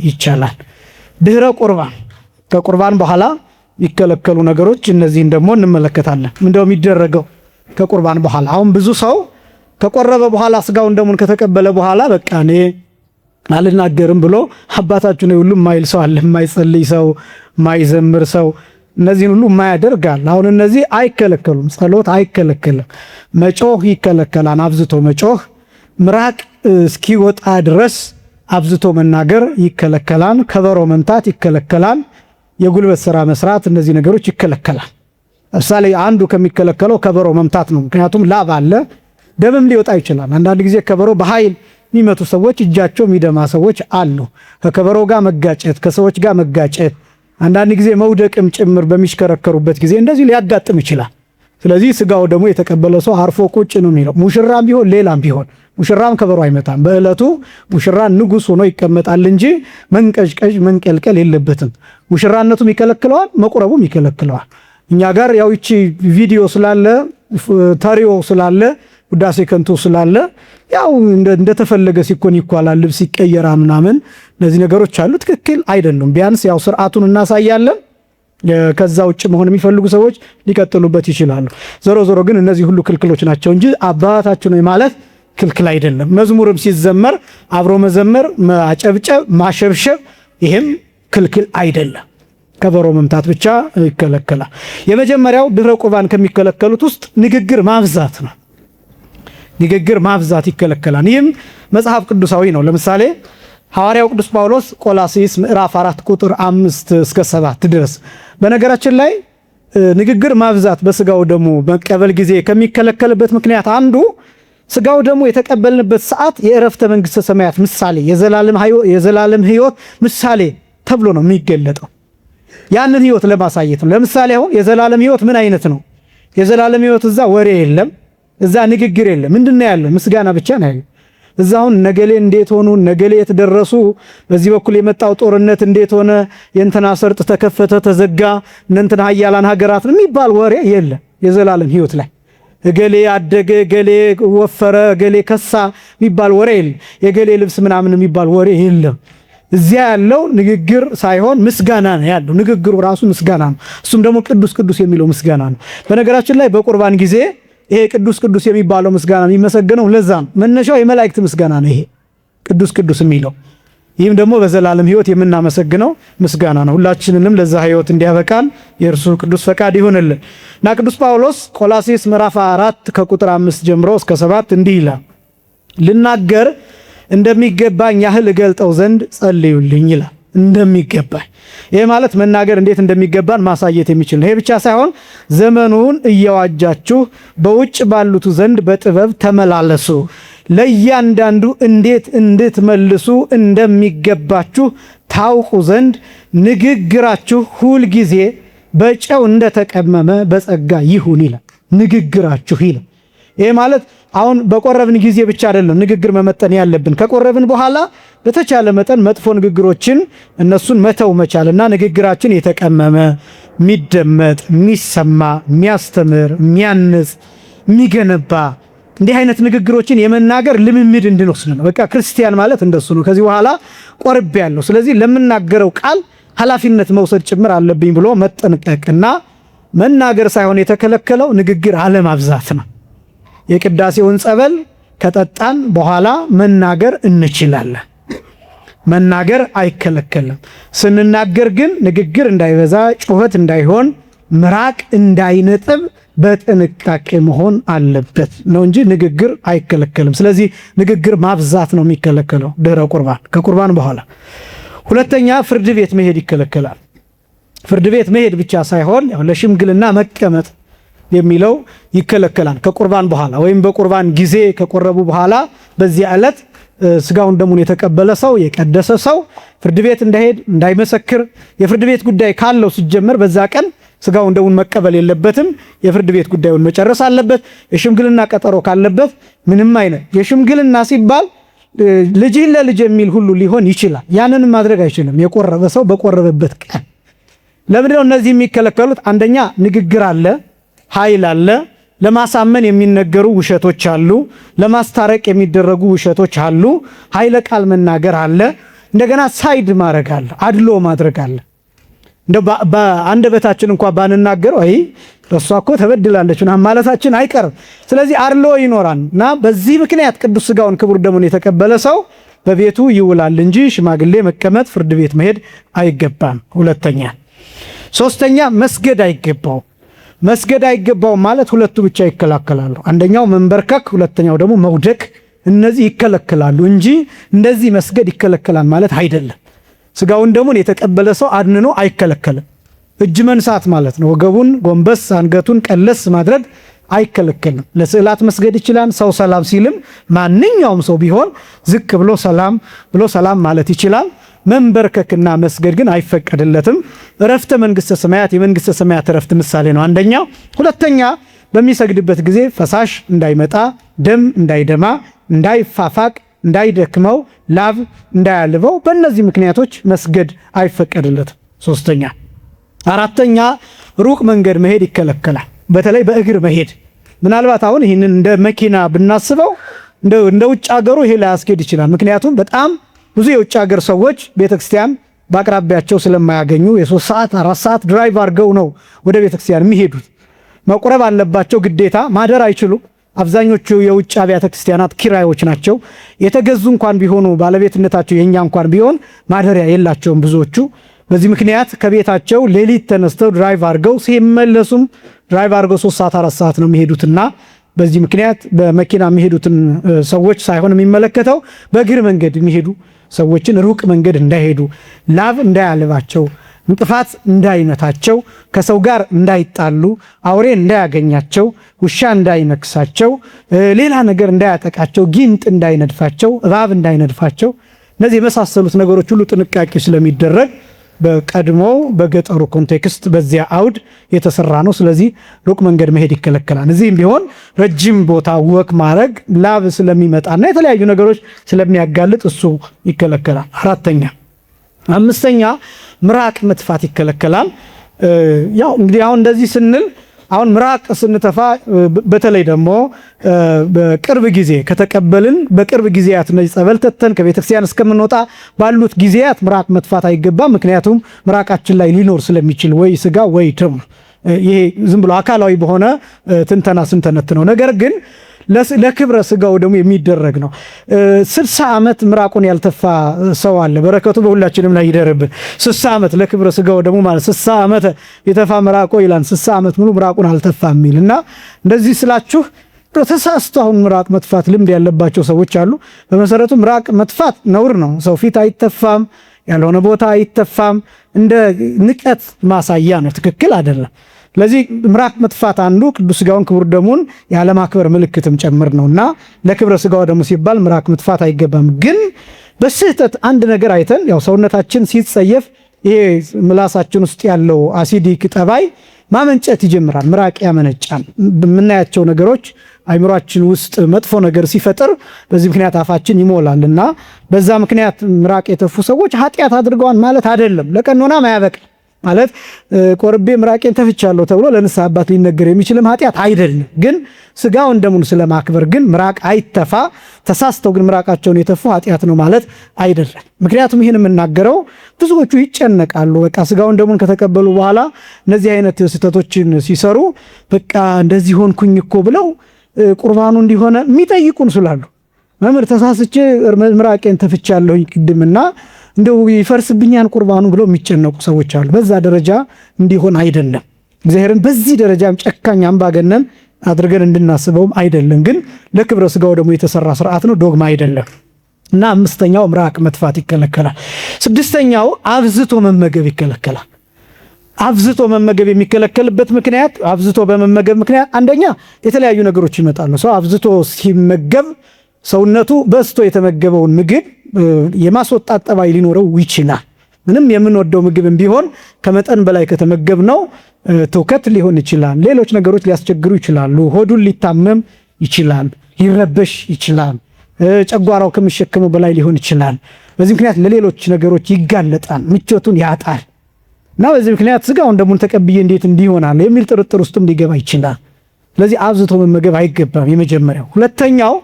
ይቻላል። ድህረ ቁርባን ከቁርባን በኋላ የሚከለከሉ ነገሮች እነዚህን ደግሞ እንመለከታለን። ምንድነው የሚደረገው ከቁርባን በኋላ? አሁን ብዙ ሰው ከቆረበ በኋላ ስጋውን ደሙን ከተቀበለ በኋላ በቃ እኔ አልናገርም ብሎ አባታችሁ ነው ሁሉ የማይል ሰው አለ። የማይጸልይ ሰው፣ የማይዘምር ሰው፣ እነዚህን ሁሉ የማያደርጋል። አሁን እነዚህ አይከለከሉም። ጸሎት አይከለከልም። መጮህ ይከለከላል። አብዝቶ መጮህ፣ ምራቅ እስኪወጣ ድረስ አብዝቶ መናገር ይከለከላል። ከበሮ መምታት ይከለከላል። የጉልበት ስራ መስራት፣ እነዚህ ነገሮች ይከለከላል። ለምሳሌ አንዱ ከሚከለከለው ከበሮ መምታት ነው። ምክንያቱም ላብ አለ፣ ደምም ሊወጣ ይችላል። አንዳንድ ጊዜ ከበሮ በኃይል የሚመቱ ሰዎች፣ እጃቸው የሚደማ ሰዎች አሉ። ከከበሮ ጋር መጋጨት፣ ከሰዎች ጋር መጋጨት፣ አንዳንድ ጊዜ መውደቅም ጭምር በሚሽከረከሩበት ጊዜ እንደዚህ ሊያጋጥም ይችላል። ስለዚህ ስጋው ደግሞ የተቀበለ ሰው አርፎ ቁጭ ነው የሚለው። ሙሽራም ቢሆን ሌላም ቢሆን ሙሽራም ከበሮ አይመታም። በእለቱ ሙሽራ ንጉስ ሆኖ ይቀመጣል እንጂ መንቀዥቀዥ መንቀልቀል የለበትም። ሙሽራነቱም ይከለክለዋል፣ መቁረቡም ይከለክለዋል። እኛ ጋር ያው ይቺ ቪዲዮ ስላለ ታሪዮ ስላለ ውዳሴ ከንቱ ስላለ ያው እንደተፈለገ ሲኮን ይኳላል፣ ልብስ ይቀየራ ምናምን እነዚህ ነገሮች አሉ። ትክክል አይደሉም። ቢያንስ ያው ስርዓቱን እናሳያለን። ከዛ ውጭ መሆን የሚፈልጉ ሰዎች ሊቀጥሉበት ይችላሉ። ዞሮ ዞሮ ግን እነዚህ ሁሉ ክልክሎች ናቸው እንጂ አባታችሁ ነው ማለት ክልክል አይደለም። መዝሙርም ሲዘመር አብሮ መዘመር፣ ማጨብጨብ፣ ማሸብሸብ ይሄም ክልክል አይደለም። ከበሮ መምታት ብቻ ይከለከላል። የመጀመሪያው ድህረ ቁርባን ከሚከለከሉት ውስጥ ንግግር ማብዛት ነው። ንግግር ማብዛት ይከለከላል። ይህም መጽሐፍ ቅዱሳዊ ነው። ለምሳሌ ሐዋርያው ቅዱስ ጳውሎስ ቆላስይስ ምዕራፍ 4 ቁጥር 5 እስከ 7 ድረስ። በነገራችን ላይ ንግግር ማብዛት በስጋው ደሙ መቀበል ጊዜ ከሚከለከልበት ምክንያት አንዱ ስጋው ደሙ የተቀበልንበት ሰዓት የዕረፍተ መንግሥተ ሰማያት ምሳሌ የዘላለም ሕይወት ምሳሌ ተብሎ ነው የሚገለጠው። ያንን ሕይወት ለማሳየት ነው። ለምሳሌ አሁን የዘላለም ሕይወት ምን አይነት ነው? የዘላለም ሕይወት እዛ ወሬ የለም፣ እዛ ንግግር የለም። ምንድነው ያለው? ምስጋና ብቻ ነው ያለው። እዛ አሁን ነገሌ እንዴት ሆኑ፣ ነገሌ የተደረሱ፣ በዚህ በኩል የመጣው ጦርነት እንዴት ሆነ፣ የእንትና ሰርጥ ተከፈተ ተዘጋ፣ እነንትና ኃያላን ሀገራት የሚባል ወሬ የለም። የዘላለም ሕይወት ላይ እገሌ አደገ፣ እገሌ ወፈረ፣ እገሌ ከሳ የሚባል ወሬ የለም። የገሌ ልብስ ምናምን የሚባል ወሬ የለም። እዚያ ያለው ንግግር ሳይሆን ምስጋና ነው ያለው። ንግግሩ ራሱ ምስጋና ነው። እሱም ደግሞ ቅዱስ ቅዱስ የሚለው ምስጋና ነው። በነገራችን ላይ በቁርባን ጊዜ ይሄ ቅዱስ ቅዱስ የሚባለው ምስጋና የሚመሰገነው ለዛ ነው። መነሻው የመላእክት ምስጋና ነው ይሄ ቅዱስ ቅዱስ የሚለው። ይህም ደግሞ በዘላለም ሕይወት የምናመሰግነው ምስጋና ነው። ሁላችንንም ለዛ ሕይወት እንዲያበቃን የእርሱ ቅዱስ ፈቃድ ይሆንልን እና ቅዱስ ጳውሎስ ቆላስይስ ምዕራፍ 4 ከቁጥር 5 ጀምሮ እስከ 7 እንዲህ ይላል፣ ልናገር እንደሚገባኝ ያህል እገልጠው ዘንድ ጸልዩልኝ ይላል። እንደሚገባኝ ይሄ ማለት መናገር እንዴት እንደሚገባን ማሳየት የሚችል ነው። ይሄ ብቻ ሳይሆን ዘመኑን እየዋጃችሁ በውጭ ባሉት ዘንድ በጥበብ ተመላለሱ፣ ለእያንዳንዱ እንዴት እንድትመልሱ እንደሚገባችሁ ታውቁ ዘንድ ንግግራችሁ ሁል ጊዜ በጨው እንደተቀመመ በጸጋ ይሁን ይላል። ንግግራችሁ ይላል። ይሄ ማለት አሁን በቆረብን ጊዜ ብቻ አይደለም ንግግር መመጠን ያለብን። ከቆረብን በኋላ በተቻለ መጠን መጥፎ ንግግሮችን እነሱን መተው መቻልና ንግግራችን የተቀመመ፣ የሚደመጥ፣ የሚሰማ፣ የሚያስተምር፣ የሚያንጽ፣ የሚገነባ እንዲህ አይነት ንግግሮችን የመናገር ልምምድ እንድንወስድ ነው። በቃ ክርስቲያን ማለት እንደሱ ነው። ከዚህ በኋላ ቆርቤያለሁ፣ ስለዚህ ለምናገረው ቃል ኃላፊነት መውሰድ ጭምር አለብኝ ብሎ መጠንቀቅና መናገር ሳይሆን የተከለከለው ንግግር አለማብዛት ነው። የቅዳሴውን ጸበል ከጠጣን በኋላ መናገር እንችላለን። መናገር አይከለከልም። ስንናገር ግን ንግግር እንዳይበዛ፣ ጩኸት እንዳይሆን፣ ምራቅ እንዳይነጥብ በጥንቃቄ መሆን አለበት ነው እንጂ ንግግር አይከለከልም። ስለዚህ ንግግር ማብዛት ነው የሚከለከለው ድህረ ቁርባን፣ ከቁርባን በኋላ። ሁለተኛ ፍርድ ቤት መሄድ ይከለከላል። ፍርድ ቤት መሄድ ብቻ ሳይሆን ለሽምግልና መቀመጥ የሚለው ይከለከላል። ከቁርባን በኋላ ወይም በቁርባን ጊዜ ከቆረቡ በኋላ በዚህ ዕለት ስጋውን ደሙን የተቀበለ ሰው የቀደሰ ሰው ፍርድ ቤት እንዳይሄድ እንዳይመሰክር፣ የፍርድ ቤት ጉዳይ ካለው ሲጀመር በዛ ቀን ስጋውን ደሙን መቀበል የለበትም። የፍርድ ቤት ጉዳዩን መጨረስ አለበት። የሽምግልና ቀጠሮ ካለበት ምንም አይነት የሽምግልና ሲባል ልጅህን ለልጅ የሚል ሁሉ ሊሆን ይችላል። ያንንም ማድረግ አይችልም የቆረበ ሰው በቆረበበት ቀን። ለምንድን ነው እነዚህ የሚከለከሉት? አንደኛ ንግግር አለ፣ ኃይል አለ፣ ለማሳመን የሚነገሩ ውሸቶች አሉ፣ ለማስታረቅ የሚደረጉ ውሸቶች አሉ፣ ኃይለ ቃል መናገር አለ፣ እንደገና ሳይድ ማድረግ አለ፣ አድሎ ማድረግ አለ። እንደ በአንደበታችን እንኳን ባንናገረው አይ እሷ እኮ ተበድላለች ማለታችን አይቀርም። ስለዚህ አድሎ ይኖራል እና በዚህ ምክንያት ቅዱስ ሥጋውን ክቡር ደሙን የተቀበለ ሰው በቤቱ ይውላል እንጂ ሽማግሌ መቀመጥ፣ ፍርድ ቤት መሄድ አይገባም። ሁለተኛ። ሶስተኛ መስገድ አይገባው። መስገድ አይገባው ማለት ሁለቱ ብቻ ይከለከላሉ። አንደኛው መንበርከክ፣ ሁለተኛው ደግሞ መውደቅ። እነዚህ ይከለከላሉ እንጂ እንደዚህ መስገድ ይከለከላል ማለት አይደለም። ሥጋውን ደሙን የተቀበለ ሰው አድንኖ አይከለከልም። እጅ መንሳት ማለት ነው። ወገቡን ጎንበስ አንገቱን ቀለስ ማድረግ አይከለከልም። ለስዕላት መስገድ ይችላል። ሰው ሰላም ሲልም ማንኛውም ሰው ቢሆን ዝቅ ብሎ ሰላም ማለት ይችላል። መንበርከክና መስገድ ግን አይፈቀድለትም። እረፍተ መንግሥተ ሰማያት የመንግሥተ ሰማያት እረፍት ምሳሌ ነው አንደኛው። ሁለተኛ በሚሰግድበት ጊዜ ፈሳሽ እንዳይመጣ፣ ደም እንዳይደማ፣ እንዳይፋፋቅ፣ እንዳይደክመው፣ ላብ እንዳያልበው በእነዚህ ምክንያቶች መስገድ አይፈቀድለትም። ሶስተኛ። አራተኛ ሩቅ መንገድ መሄድ ይከለከላል። በተለይ በእግር መሄድ። ምናልባት አሁን ይህንን እንደ መኪና ብናስበው እንደ ውጭ ሀገሩ ይሄ ላያስኬድ ይችላል። ምክንያቱም በጣም ብዙ የውጭ ሀገር ሰዎች ቤተክርስቲያን በአቅራቢያቸው ስለማያገኙ የ3 ሰዓት 4 ሰዓት ድራይቭ አድርገው ነው ወደ ቤተክርስቲያን የሚሄዱት። መቁረብ አለባቸው ግዴታ። ማደር አይችሉም። አብዛኞቹ የውጭ አብያተ ክርስቲያናት ኪራዮች ናቸው። የተገዙ እንኳን ቢሆኑ ባለቤትነታቸው የኛ እንኳን ቢሆን ማደሪያ የላቸውም ብዙዎቹ። በዚህ ምክንያት ከቤታቸው ሌሊት ተነስተው ድራይቭ አድርገው ሲመለሱም ድራይቭ አድርገው 3 ሰዓት 4 ሰዓት ነው የሚሄዱትና በዚህ ምክንያት በመኪና የሚሄዱትን ሰዎች ሳይሆን የሚመለከተው በእግር መንገድ የሚሄዱ ሰዎችን ሩቅ መንገድ እንዳይሄዱ፣ ላብ እንዳያልባቸው፣ እንቅፋት እንዳይመታቸው፣ ከሰው ጋር እንዳይጣሉ፣ አውሬ እንዳያገኛቸው፣ ውሻ እንዳይነክሳቸው፣ ሌላ ነገር እንዳያጠቃቸው፣ ጊንጥ እንዳይነድፋቸው፣ እባብ እንዳይነድፋቸው፣ እነዚህ የመሳሰሉት ነገሮች ሁሉ ጥንቃቄ ስለሚደረግ በቀድሞው በገጠሩ ኮንቴክስት በዚያ አውድ የተሰራ ነው። ስለዚህ ሩቅ መንገድ መሄድ ይከለከላል። እዚህም ቢሆን ረጅም ቦታ ወክ ማድረግ ላብ ስለሚመጣና የተለያዩ ነገሮች ስለሚያጋልጥ እሱ ይከለከላል። አምስተኛ ምራቅ መትፋት ይከለከላል። ያው እንግዲህ አሁን እንደዚህ ስንል አሁን ምራቅ ስንተፋ በተለይ ደግሞ በቅርብ ጊዜ ከተቀበልን በቅርብ ጊዜያት ነው ጸበል ተተን ከቤተክርስቲያን እስከምንወጣ ባሉት ጊዜያት ምራቅ መትፋት አይገባም። ምክንያቱም ምራቃችን ላይ ሊኖር ስለሚችል ወይ ስጋ ወይ ደም ይሄ ዝም ብሎ አካላዊ በሆነ ትንተና ስንተነት ነው። ነገር ግን ለክብረ ስጋው ደግሞ የሚደረግ ነው። 60 ዓመት ምራቁን ያልተፋ ሰው አለ። በረከቱ በሁላችንም ላይ ይደርብን። 60 ዓመት ለክብረ ስጋው ደግሞ ማለት 60 ዓመት የተፋ ምራቆ ይላል። 60 ዓመት ሙሉ ምራቁን አልተፋም የሚልና እንደዚህ ስላችሁ ተሳስቶ አሁን ምራቅ መትፋት ልምድ ያለባቸው ሰዎች አሉ። በመሰረቱ ምራቅ መትፋት ነውር ነው። ሰው ፊት አይተፋም፣ ያልሆነ ቦታ አይተፋም። እንደ ንቀት ማሳያ ነው። ትክክል አይደለም። ስለዚህ ምራቅ መትፋት አንዱ ቅዱስ ስጋውን ክቡር ደሙን ያለማክበር ምልክትም ጭምር ነውና ለክብረ ስጋው ደሙ ሲባል ምራቅ መትፋት አይገባም። ግን በስህተት አንድ ነገር አይተን ያው ሰውነታችን ሲጸየፍ ይሄ ምላሳችን ውስጥ ያለው አሲዲክ ጠባይ ማመንጨት ይጀምራል። ምራቅ ያመነጫል። በምናያቸው ነገሮች አይምሯችን ውስጥ መጥፎ ነገር ሲፈጥር በዚህ ምክንያት አፋችን ይሞላልና በዛ ምክንያት ምራቅ የተፉ ሰዎች ኃጢአት አድርገዋል ማለት አይደለም። ለቀኖና ማያበቅ ማለት ቆርቤ ምራቄን ተፍቻለሁ ተብሎ ለንስሐ አባት ሊነገር የሚችልም ኃጢአት አይደለም። ግን ስጋውን ደሙን ስለማክበር ግን ምራቅ አይተፋ። ተሳስተው ግን ምራቃቸውን የተፉ ኃጢአት ነው ማለት አይደለም። ምክንያቱም ይህን የምናገረው ብዙዎቹ ይጨነቃሉ። በቃ ስጋውን ደሙን ከተቀበሉ በኋላ እነዚህ አይነት ስህተቶችን ሲሰሩ በቃ እንደዚህ ሆንኩኝ እኮ ብለው ቁርባኑ እንዲሆነ የሚጠይቁን ስላሉ መምህር ተሳስቼ ምራቄን ተፍቻለሁኝ ቅድምና እንደው ይፈርስብኛል ቁርባኑ ብለው የሚጨነቁ ሰዎች አሉ። በዛ ደረጃ እንዲሆን አይደለም። እግዚአብሔርን በዚህ ደረጃም ጨካኝ አምባገነን አድርገን እንድናስበውም አይደለም። ግን ለክብረ ስጋው ደግሞ የተሰራ ስርዓት ነው፣ ዶግማ አይደለም። እና አምስተኛው ምራቅ መትፋት ይከለከላል። ስድስተኛው አብዝቶ መመገብ ይከለከላል። አብዝቶ መመገብ የሚከለከልበት ምክንያት አብዝቶ በመመገብ ምክንያት አንደኛ የተለያዩ ነገሮች ይመጣሉ። ሰው አብዝቶ ሲመገብ ሰውነቱ በስቶ የተመገበውን ምግብ የማስወጣት ጠባይ ሊኖረው ይችላል። ምንም የምንወደው ምግብም ቢሆን ከመጠን በላይ ከተመገብነው ትውከት ሊሆን ይችላል። ሌሎች ነገሮች ሊያስቸግሩ ይችላሉ። ሆዱን ሊታመም ይችላል። ሊረበሽ ይችላል። ጨጓራው ከሚሸከመው በላይ ሊሆን ይችላል። በዚህ ምክንያት ለሌሎች ነገሮች ይጋለጣል፣ ምቾቱን ያጣል እና በዚህ ምክንያት ስጋውን ደሙን ተቀብዬ እንዴት እንዲሆናል የሚል ጥርጥር ውስጥም ሊገባ ይችላል። ስለዚህ አብዝቶ መመገብ አይገባም። የመጀመሪያው። ሁለተኛው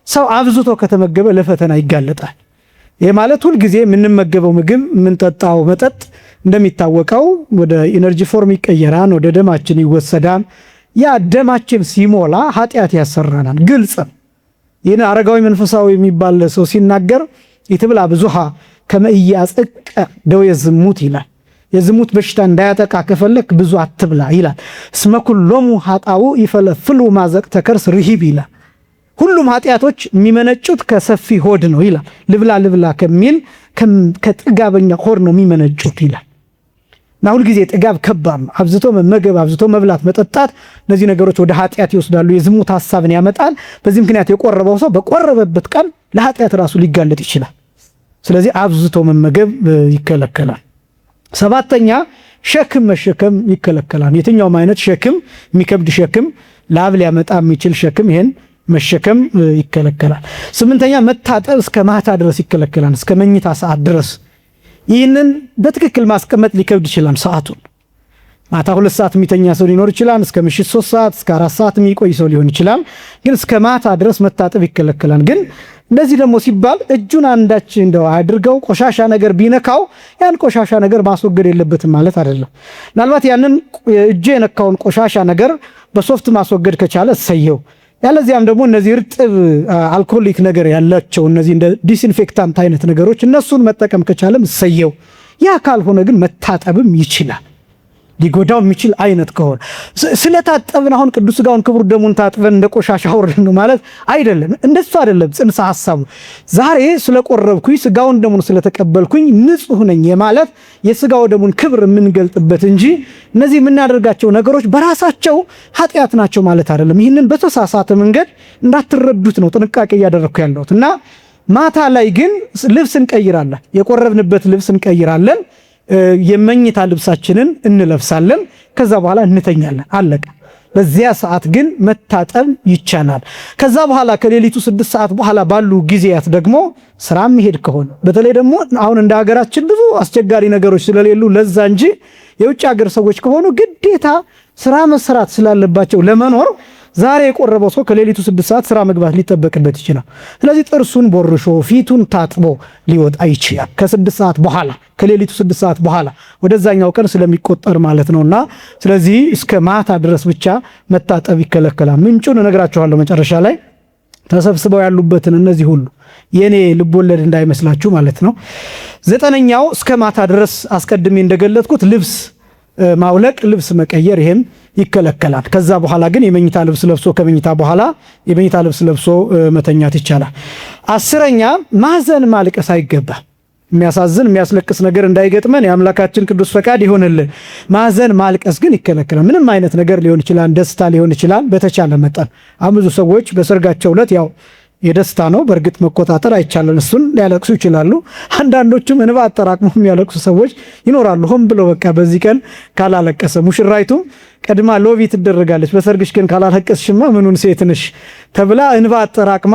ሰው አብዝቶ ከተመገበ ለፈተና ይጋለጣል። ይህ ማለት ሁልጊዜ የምንመገበው ምግብ የምንጠጣው መጠጥ እንደሚታወቀው ወደ ኢነርጂ ፎርም ይቀየራል፣ ወደ ደማችን ይወሰዳል። ያ ደማችን ሲሞላ ኃጢአት ያሰራናል። ግልጽ። ይህን አረጋዊ መንፈሳዊ የሚባል ሰው ሲናገር ይትብላ ብዙሃ ከመእያጽቅ ደዌ ዝሙት ይላል። የዝሙት በሽታ እንዳያጠቃ ከፈለክ ብዙ አትብላ ይላል። እስመ ኩሎሙ ኃጣው ይፈለፍሉ ማዘቅተ ከርስ ርሂብ ይላል። ሁሉም ኃጢአቶች የሚመነጩት ከሰፊ ሆድ ነው ይላል። ልብላ ልብላ ከሚል ከጥጋበኛ ሆድ ነው የሚመነጩት ይላል። እና ሁልጊዜ ጥጋብ ከባድ ነው። አብዝቶ መመገብ፣ አብዝቶ መብላት፣ መጠጣት እነዚህ ነገሮች ወደ ኃጢአት ይወስዳሉ። የዝሙት ሐሳብን ያመጣል። በዚህ ምክንያት የቆረበው ሰው በቆረበበት ቀን ለኃጢአት ራሱ ሊጋለጥ ይችላል። ስለዚህ አብዝቶ መመገብ ይከለከላል። ሰባተኛ ሸክም መሸከም ይከለከላል። የትኛውም አይነት ሸክም፣ የሚከብድ ሸክም፣ ላብ ሊያመጣ የሚችል ሸክም ይሄን መሸከም ይከለከላል። ስምንተኛ መታጠብ እስከ ማታ ድረስ ይከለከላል፣ እስከ መኝታ ሰዓት ድረስ። ይህንን በትክክል ማስቀመጥ ሊከብድ ይችላል። ሰዓቱን ማታ 2 ሰዓት የሚተኛ ሰው ሊኖር ይችላል። እስከ ምሽት 3 ሰዓት እስከ 4 ሰዓት የሚቆይ ሰው ሊሆን ይችላል። ግን እስከ ማታ ድረስ መታጠብ ይከለከላል። ግን እንደዚህ ደግሞ ሲባል እጁን አንዳች እንደው አድርገው ቆሻሻ ነገር ቢነካው ያን ቆሻሻ ነገር ማስወገድ የለበትም ማለት አይደለም። ምናልባት ያንን እጁ የነካውን ቆሻሻ ነገር በሶፍት ማስወገድ ከቻለ እሰየው። ያለዚያም ደግሞ እነዚህ እርጥብ አልኮሊክ ነገር ያላቸው እነዚህ እንደ ዲስኢንፌክታንት አይነት ነገሮች እነሱን መጠቀም ከቻለም እሰየው። ያ ካልሆነ ግን መታጠብም ይችላል። ሊጎዳው የሚችል አይነት ከሆነ ስለታጠብን አሁን ቅዱስ ሥጋውን ክቡር ደሙን ታጥበን እንደ ቆሻሻ አውርደን ማለት አይደለም። እንደሱ አይደለም ጽንሰ ሐሳቡ። ዛሬ ስለቆረብኩኝ ሥጋውን ደሙን ስለተቀበልኩኝ ንጹሕ ነኝ የማለት የሥጋው ደሙን ክብር የምንገልጥበት እንጂ እነዚህ የምናደርጋቸው ነገሮች በራሳቸው ኃጢአት ናቸው ማለት አይደለም። ይህንን በተሳሳተ መንገድ እንዳትረዱት ነው ጥንቃቄ እያደረግኩ ያለሁት እና ማታ ላይ ግን ልብስ እንቀይራለን፣ የቆረብንበት ልብስ እንቀይራለን፣ የመኝታ ልብሳችንን እንለብሳለን፣ ከዛ በኋላ እንተኛለን። አለቀ። በዚያ ሰዓት ግን መታጠብ ይቻላል። ከዛ በኋላ ከሌሊቱ 6 ሰዓት በኋላ ባሉ ጊዜያት ደግሞ ስራ መሄድ ከሆነ በተለይ ደግሞ አሁን እንደ ሀገራችን ብዙ አስቸጋሪ ነገሮች ስለሌሉ ለዛ እንጂ የውጭ ሀገር ሰዎች ከሆኑ ግዴታ ስራ መስራት ስላለባቸው ለመኖር ዛሬ የቆረበው ሰው ከሌሊቱ 6 ሰዓት ስራ መግባት ሊጠበቅበት ይችላል። ስለዚህ ጥርሱን ቦርሾ ፊቱን ታጥቦ ሊወጣ ይችላል ከ6 ሰዓት በኋላ ከሌሊቱ 6 ሰዓት በኋላ ወደዛኛው ቀን ስለሚቆጠር ማለት ነውና ስለዚህ እስከ ማታ ድረስ ብቻ መታጠብ ይከለከላል። ምንጩን እነግራችኋለሁ መጨረሻ ላይ ተሰብስበው ያሉበትን እነዚህ ሁሉ የኔ ልቦለድ እንዳይመስላችሁ ማለት ነው። 9ኛው እስከ ማታ ድረስ አስቀድሜ እንደገለጥኩት ልብስ ማውለቅ፣ ልብስ መቀየር ይሄም ይከለከላል። ከዛ በኋላ ግን የመኝታ ልብስ ለብሶ ከመኝታ በኋላ የመኝታ ልብስ ለብሶ መተኛት ይቻላል። 10ኛ ማዘን ማልቀስ አይገባም። የሚያሳዝን የሚያስለቅስ ነገር እንዳይገጥመን የአምላካችን ቅዱስ ፈቃድ ይሆንልን። ማዘን ማልቀስ ግን ይከለከላል። ምንም አይነት ነገር ሊሆን ይችላል፣ ደስታ ሊሆን ይችላል። በተቻለ መጠን አሁን ብዙ ሰዎች በሰርጋቸው ዕለት ያው የደስታ ነው፣ በእርግጥ መቆጣጠር አይቻልም፣ እሱን ሊያለቅሱ ይችላሉ። አንዳንዶቹም እንባ አጠራቅሞ የሚያለቅሱ ሰዎች ይኖራሉ። ሆን ብለው በቃ በዚህ ቀን ካላለቀሰ ሙሽራይቱ ቀድማ ሎቢ ትደረጋለች። በሰርግሽ ግን ካላለቀስሽማ ምኑን ሴት ነሽ ተብላ እንባ አጠራቅማ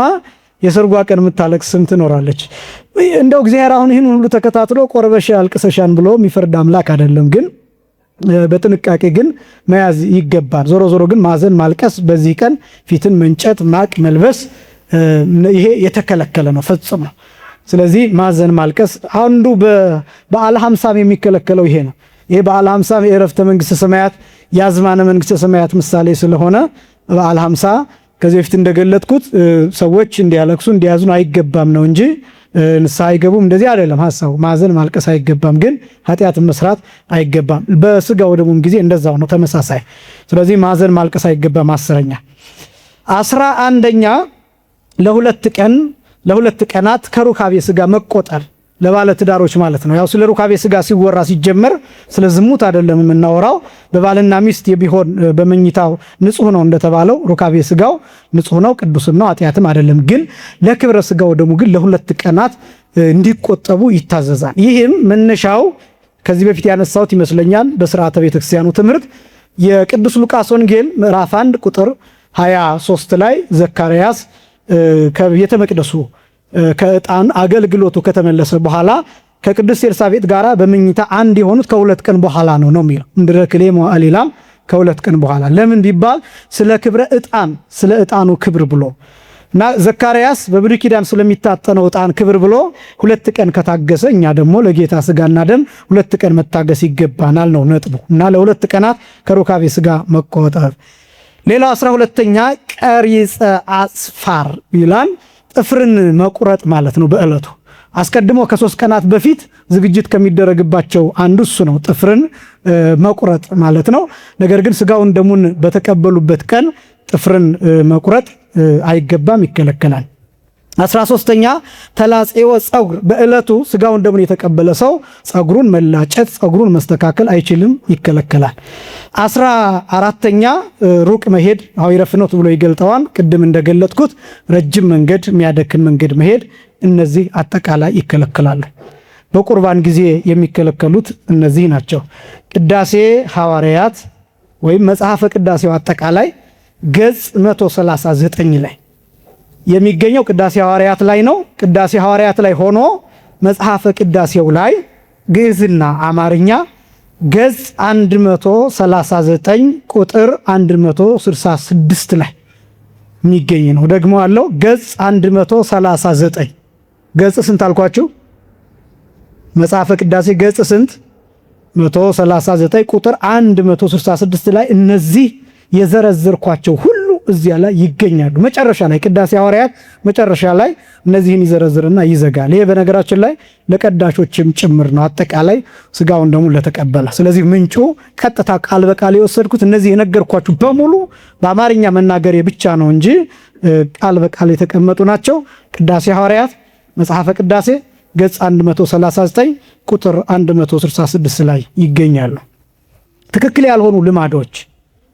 የሰርጓ ቀን የምታለቅስም ትኖራለች። እንደው እግዚአብሔር አሁን ይህን ሁሉ ተከታትሎ ቆርበሽ አልቅሰሻን ብሎ የሚፈርድ አምላክ አይደለም። ግን በጥንቃቄ ግን መያዝ ይገባል። ዞሮ ዞሮ ግን ማዘን ማልቀስ በዚህ ቀን ፊትን መንጨት ማቅ መልበስ ይሄ የተከለከለ ነው ፈጽሞ። ስለዚህ ማዘን ማልቀስ አንዱ በበዓለ ሀምሳም የሚከለከለው ይሄ ነው። ይሄ በዓለ ሀምሳም የዕረፍተ መንግስተ ሰማያት የአዝማነ መንግስተ ሰማያት ምሳሌ ስለሆነ በዓለ ሀምሳ ከዚህ በፊት እንደገለጥኩት ሰዎች እንዲያለቅሱ እንዲያዝኑ አይገባም ነው እንጂ ንስሐ አይገቡም እንደዚህ አይደለም ሐሳቡ። ማዘን ማልቀስ አይገባም፣ ግን ኃጢአትን መስራት አይገባም። በስጋው ደሙም ጊዜ እንደዛው ነው ተመሳሳይ። ስለዚህ ማዘን ማልቀስ አይገባም። 10ኛ 11ኛ ለሁለት ቀናት ከሩካቤ ስጋ መቆጠር ለባለ ትዳሮች ማለት ነው። ያው ስለ ሩካቤ ስጋ ሲወራ ሲጀመር ስለ ዝሙት አይደለም የምናወራው። በባልና ሚስት ቢሆን በመኝታው ንጹህ ነው እንደተባለው ሩካቤ ስጋው ንጹህ ነው፣ ቅዱስ ነው፣ ኃጢአትም አይደለም። ግን ለክብረ ስጋው ደግሞ ግን ለ2 ቀናት እንዲቆጠቡ ይታዘዛል። ይህም መነሻው ከዚህ በፊት ያነሳሁት ይመስለኛል በሥርዓተ ቤተክርስቲያኑ ትምህርት የቅዱስ ሉቃስ ወንጌል ምዕራፍ 1 ቁጥር 23 ላይ ዘካርያስ ከቤተ መቅደሱ ከዕጣን አገልግሎቱ ከተመለሰ በኋላ ከቅድስት ኤልሳቤጥ ጋራ በመኝታ አንድ የሆኑት ከ2 ቀን በኋላ ነው የሚለው እንድረክሌ ሞአሊላም ከ2 ቀን በኋላ። ለምን ቢባል ስለ ክብረ ዕጣን ስለ ዕጣኑ ክብር ብሎ እና ዘካርያስ በብሉይ ኪዳን ስለሚታጠነው ዕጣን ክብር ብሎ 2 ቀን ከታገሰ እኛ ደግሞ ለጌታ ስጋና ደም 2 ቀን መታገስ ይገባናል ነው ነጥቡ። እና ለ2 ቀናት ከሩካቤ ስጋ መቆጠብ። ሌላው 12ኛ ቀሪጸ አጽፋር ይላል። ጥፍርን መቁረጥ ማለት ነው። በዕለቱ አስቀድሞ ከ3 ቀናት በፊት ዝግጅት ከሚደረግባቸው አንዱ እሱ ነው፣ ጥፍርን መቁረጥ ማለት ነው። ነገር ግን ስጋውን ደሙን በተቀበሉበት ቀን ጥፍርን መቁረጥ አይገባም፣ ይከለከላል። 13ኛ ተላጼወ ጸጉር፣ በዕለቱ ስጋውን ደሙን የተቀበለ ሰው ጸጉሩን መላጨት ጸጉሩን መስተካከል አይችልም፣ ይከለከላል። 14ኛ ሩቅ መሄድ ሐዊረ ፍኖት ብሎ ይገልጠዋል። ቅድም እንደገለጥኩት ረጅም መንገድ የሚያደክም መንገድ መሄድ፣ እነዚህ አጠቃላይ ይከለከላሉ። በቁርባን ጊዜ የሚከለከሉት እነዚህ ናቸው። ቅዳሴ ሐዋርያት ወይም መጽሐፈ ቅዳሴው አጠቃላይ ገጽ 139 ላይ የሚገኘው ቅዳሴ ሐዋርያት ላይ ነው። ቅዳሴ ሐዋርያት ላይ ሆኖ መጽሐፈ ቅዳሴው ላይ ግዕዝና አማርኛ ገጽ 139 ቁጥር 166 ላይ የሚገኝ ነው። ደግሞ አለው ገጽ 139 ገጽ ስንት አልኳችሁ? መጽሐፈ ቅዳሴ ገጽ ስንት? 139 ቁጥር 166 ላይ እነዚህ የዘረዘርኳቸው ሁሉ እዚያ ላይ ይገኛሉ። መጨረሻ ላይ ቅዳሴ ሐዋርያት መጨረሻ ላይ እነዚህን ይዘረዝርና ይዘጋል። ይሄ በነገራችን ላይ ለቀዳሾችም ጭምር ነው፣ አጠቃላይ ስጋውን ደግሞ ለተቀበለ። ስለዚህ ምንጩ ቀጥታ ቃል በቃል የወሰድኩት እነዚህ የነገርኳችሁ በሙሉ በአማርኛ መናገሬ ብቻ ነው እንጂ ቃል በቃል የተቀመጡ ናቸው። ቅዳሴ ሐዋርያት መጽሐፈ ቅዳሴ ገጽ 139 ቁጥር 166 ላይ ይገኛሉ። ትክክል ያልሆኑ ልማዶች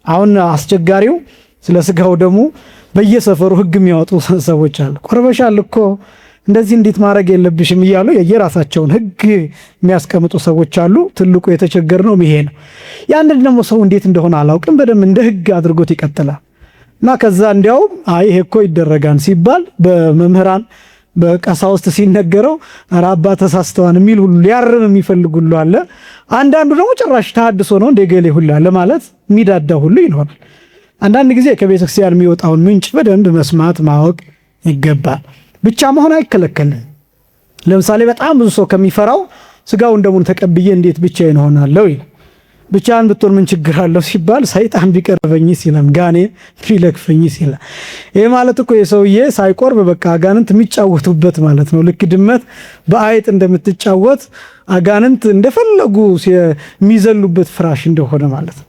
አሁን አስቸጋሪው ስለ ስጋው ደግሞ በየሰፈሩ ሕግ የሚያወጡ ሰዎች አሉ። ቆርበሻል እኮ እንደዚህ እንዴት ማድረግ የለብሽም እያሉ የየራሳቸውን ሕግ የሚያስቀምጡ ሰዎች አሉ። ትልቁ የተቸገርነው ይሄ ነው። ያንን ደግሞ ሰው እንዴት እንደሆነ አላውቅም፣ በደንብ እንደ ሕግ አድርጎት ይቀጥላል እና ከዛ እንዲያውም አይ ይሄ እኮ ይደረጋል ሲባል በመምህራን በቀሳውስት ሲነገረው ኧረ አባ ተሳስተዋን የሚል ሁሉ ሊያርም የሚፈልግ ሁሉ አለ። አንዳንዱ ደግሞ ጭራሽ ተሐድሶ ነው እንደገሌ ሁሉ አለ ማለት የሚዳዳ ሁሉ ይኖራል። አንዳንድ ጊዜ ከቤተክርስቲያን የሚወጣውን ምንጭ በደንብ መስማት ማወቅ ይገባል። ብቻ መሆን አይከለከልም። ለምሳሌ በጣም ብዙ ሰው ከሚፈራው ስጋውን ደሙን ተቀብዬ እንዴት ብቻዬን እሆናለሁ ይላል። ብቻህን ብትሆን ምን ችግር አለው ሲባል ሰይጣን ቢቀርበኝስ ይላል፣ ጋኔን ቢለክፈኝስ ይላል። ይሄ ማለት እኮ የሰውዬ ሳይቆርብ በቃ አጋንንት የሚጫወቱበት ማለት ነው። ልክ ድመት በአይጥ እንደምትጫወት አጋንንት እንደፈለጉ የሚዘሉበት ፍራሽ እንደሆነ ማለት ነው።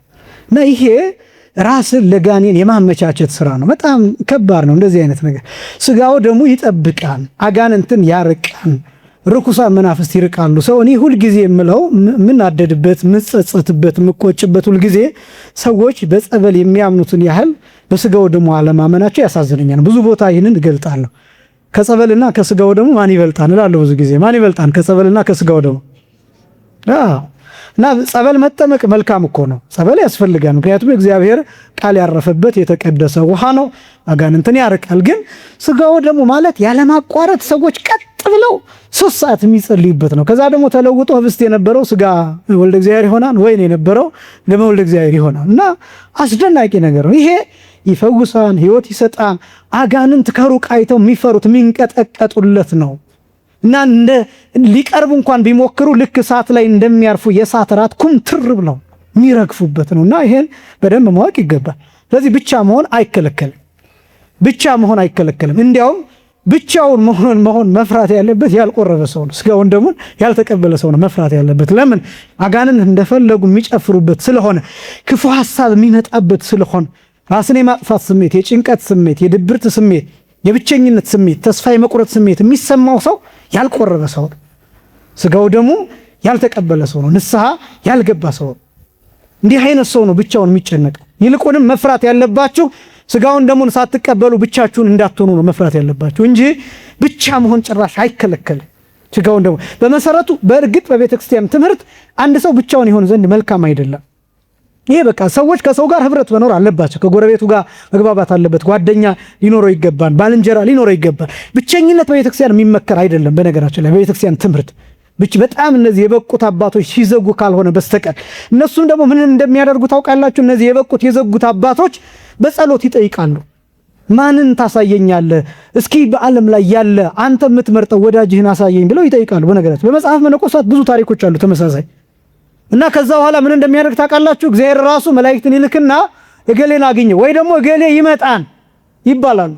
እና ይሄ ራስን ለጋኔን የማመቻቸት ስራ ነው። በጣም ከባድ ነው እንደዚህ አይነት ነገር። ስጋው ደግሞ ይጠብቃል፣ አጋንንትን ያርቃል፣ ርኩሳን መናፍስት ይርቃሉ። ሰው እኔ ሁልጊዜ የምለው ምናደድበት፣ ምጸጸትበት፣ ምቆጭበት ሁልጊዜ ሰዎች በጸበል የሚያምኑትን ያህል በስጋው ደግሞ አለማመናቸው ያሳዝነኛል። ብዙ ቦታ ይህንን እገልጣለሁ። ከጸበልና ከስጋው ደግሞ ማን ይበልጣል እላለሁ ብዙ ጊዜ። ማን ይበልጣል ከጸበልና ከስጋው ደግሞ? እና ጸበል መጠመቅ መልካም እኮ ነው። ጸበል ያስፈልጋል። ምክንያቱም እግዚአብሔር ቃል ያረፈበት የተቀደሰ ውሃ ነው፣ አጋንንትን ያርቃል። ግን ስጋው ደግሞ ማለት ያለማቋረጥ ሰዎች ቀጥ ብለው 3 ሰዓት የሚጸልዩበት ነው። ከዛ ደግሞ ተለውጦ ህብስት የነበረው ስጋ ወልደ እግዚአብሔር ይሆናል፣ ወይን የነበረው ደመ ወልደ እግዚአብሔር ይሆናል። እና አስደናቂ ነገር ነው ይሄ። ይፈውሳን፣ ህይወት ይሰጣን። አጋንንት ከሩቅ አይተው የሚፈሩት የሚንቀጠቀጡለት ነው። እና እንደ ሊቀርቡ እንኳን ቢሞክሩ ልክ እሳት ላይ እንደሚያርፉ የእሳት ራት ኩምትር ብለው የሚረግፉበት ነው። እና ይሄን በደንብ ማወቅ ይገባል። ስለዚህ ብቻ መሆን አይከለከልም። ብቻ መሆን አይከለከልም። እንዲያውም ብቻውን መሆን መፍራት ያለበት ያልቆረበ ሰው ነው። ስጋውን ደግሞ ያልተቀበለ ሰው ነው መፍራት ያለበት። ለምን? አጋንንት እንደፈለጉ የሚጨፍሩበት ስለሆነ፣ ክፉ ሐሳብ የሚመጣበት ስለሆነ፣ ራስን የማጥፋት ስሜት፣ የጭንቀት ስሜት፣ የድብርት ስሜት፣ የብቸኝነት ስሜት፣ ተስፋ የመቁረጥ ስሜት የሚሰማው ሰው ያልቆረበ ሰው ነው። ስጋው ደግሞ ያልተቀበለ ሰው ነው። ንስሐ ያልገባ ሰው ነው። እንዲህ አይነት ሰው ነው ብቻውን የሚጨነቅ። ይልቁንም መፍራት ያለባችሁ ስጋውን ደሙን ሳትቀበሉ ብቻችሁን እንዳትሆኑ ነው መፍራት ያለባችሁ እንጂ ብቻ መሆን ጭራሽ አይከለከልም። ስጋውን ደሙን በመሰረቱ በእርግጥ በቤተክርስቲያን ትምህርት አንድ ሰው ብቻውን ይሆን ዘንድ መልካም አይደለም። ይሄ በቃ ሰዎች ከሰው ጋር ህብረት መኖር አለባቸው። ከጎረቤቱ ጋር መግባባት አለበት። ጓደኛ ሊኖረው ይገባል። ባልንጀራ ሊኖረው ይገባል። ብቸኝነት በቤተክርስቲያን የሚመከር አይደለም። በነገራችን ላይ በቤተክርስቲያን ትምህርት በጣም እነዚህ የበቁት አባቶች ሲዘጉ ካልሆነ በስተቀር እነሱም ደግሞ ምን እንደሚያደርጉ ታውቃላችሁ? እነዚህ የበቁት የዘጉት አባቶች በጸሎት ይጠይቃሉ። ማንን ታሳየኛለህ? እስኪ በዓለም ላይ ያለ አንተ የምትመርጠው ወዳጅህን አሳየኝ ብለው ይጠይቃሉ። በነገራችን በመጽሐፍ መነኮሳት ብዙ ታሪኮች አሉ ተመሳሳይ። እና ከዛ በኋላ ምን እንደሚያደርግ ታውቃላችሁ? እግዚአብሔር ራሱ መላእክትን ይልክና እገሌን አግኘው ወይ ደግሞ እገሌ ይመጣን ይባላሉ።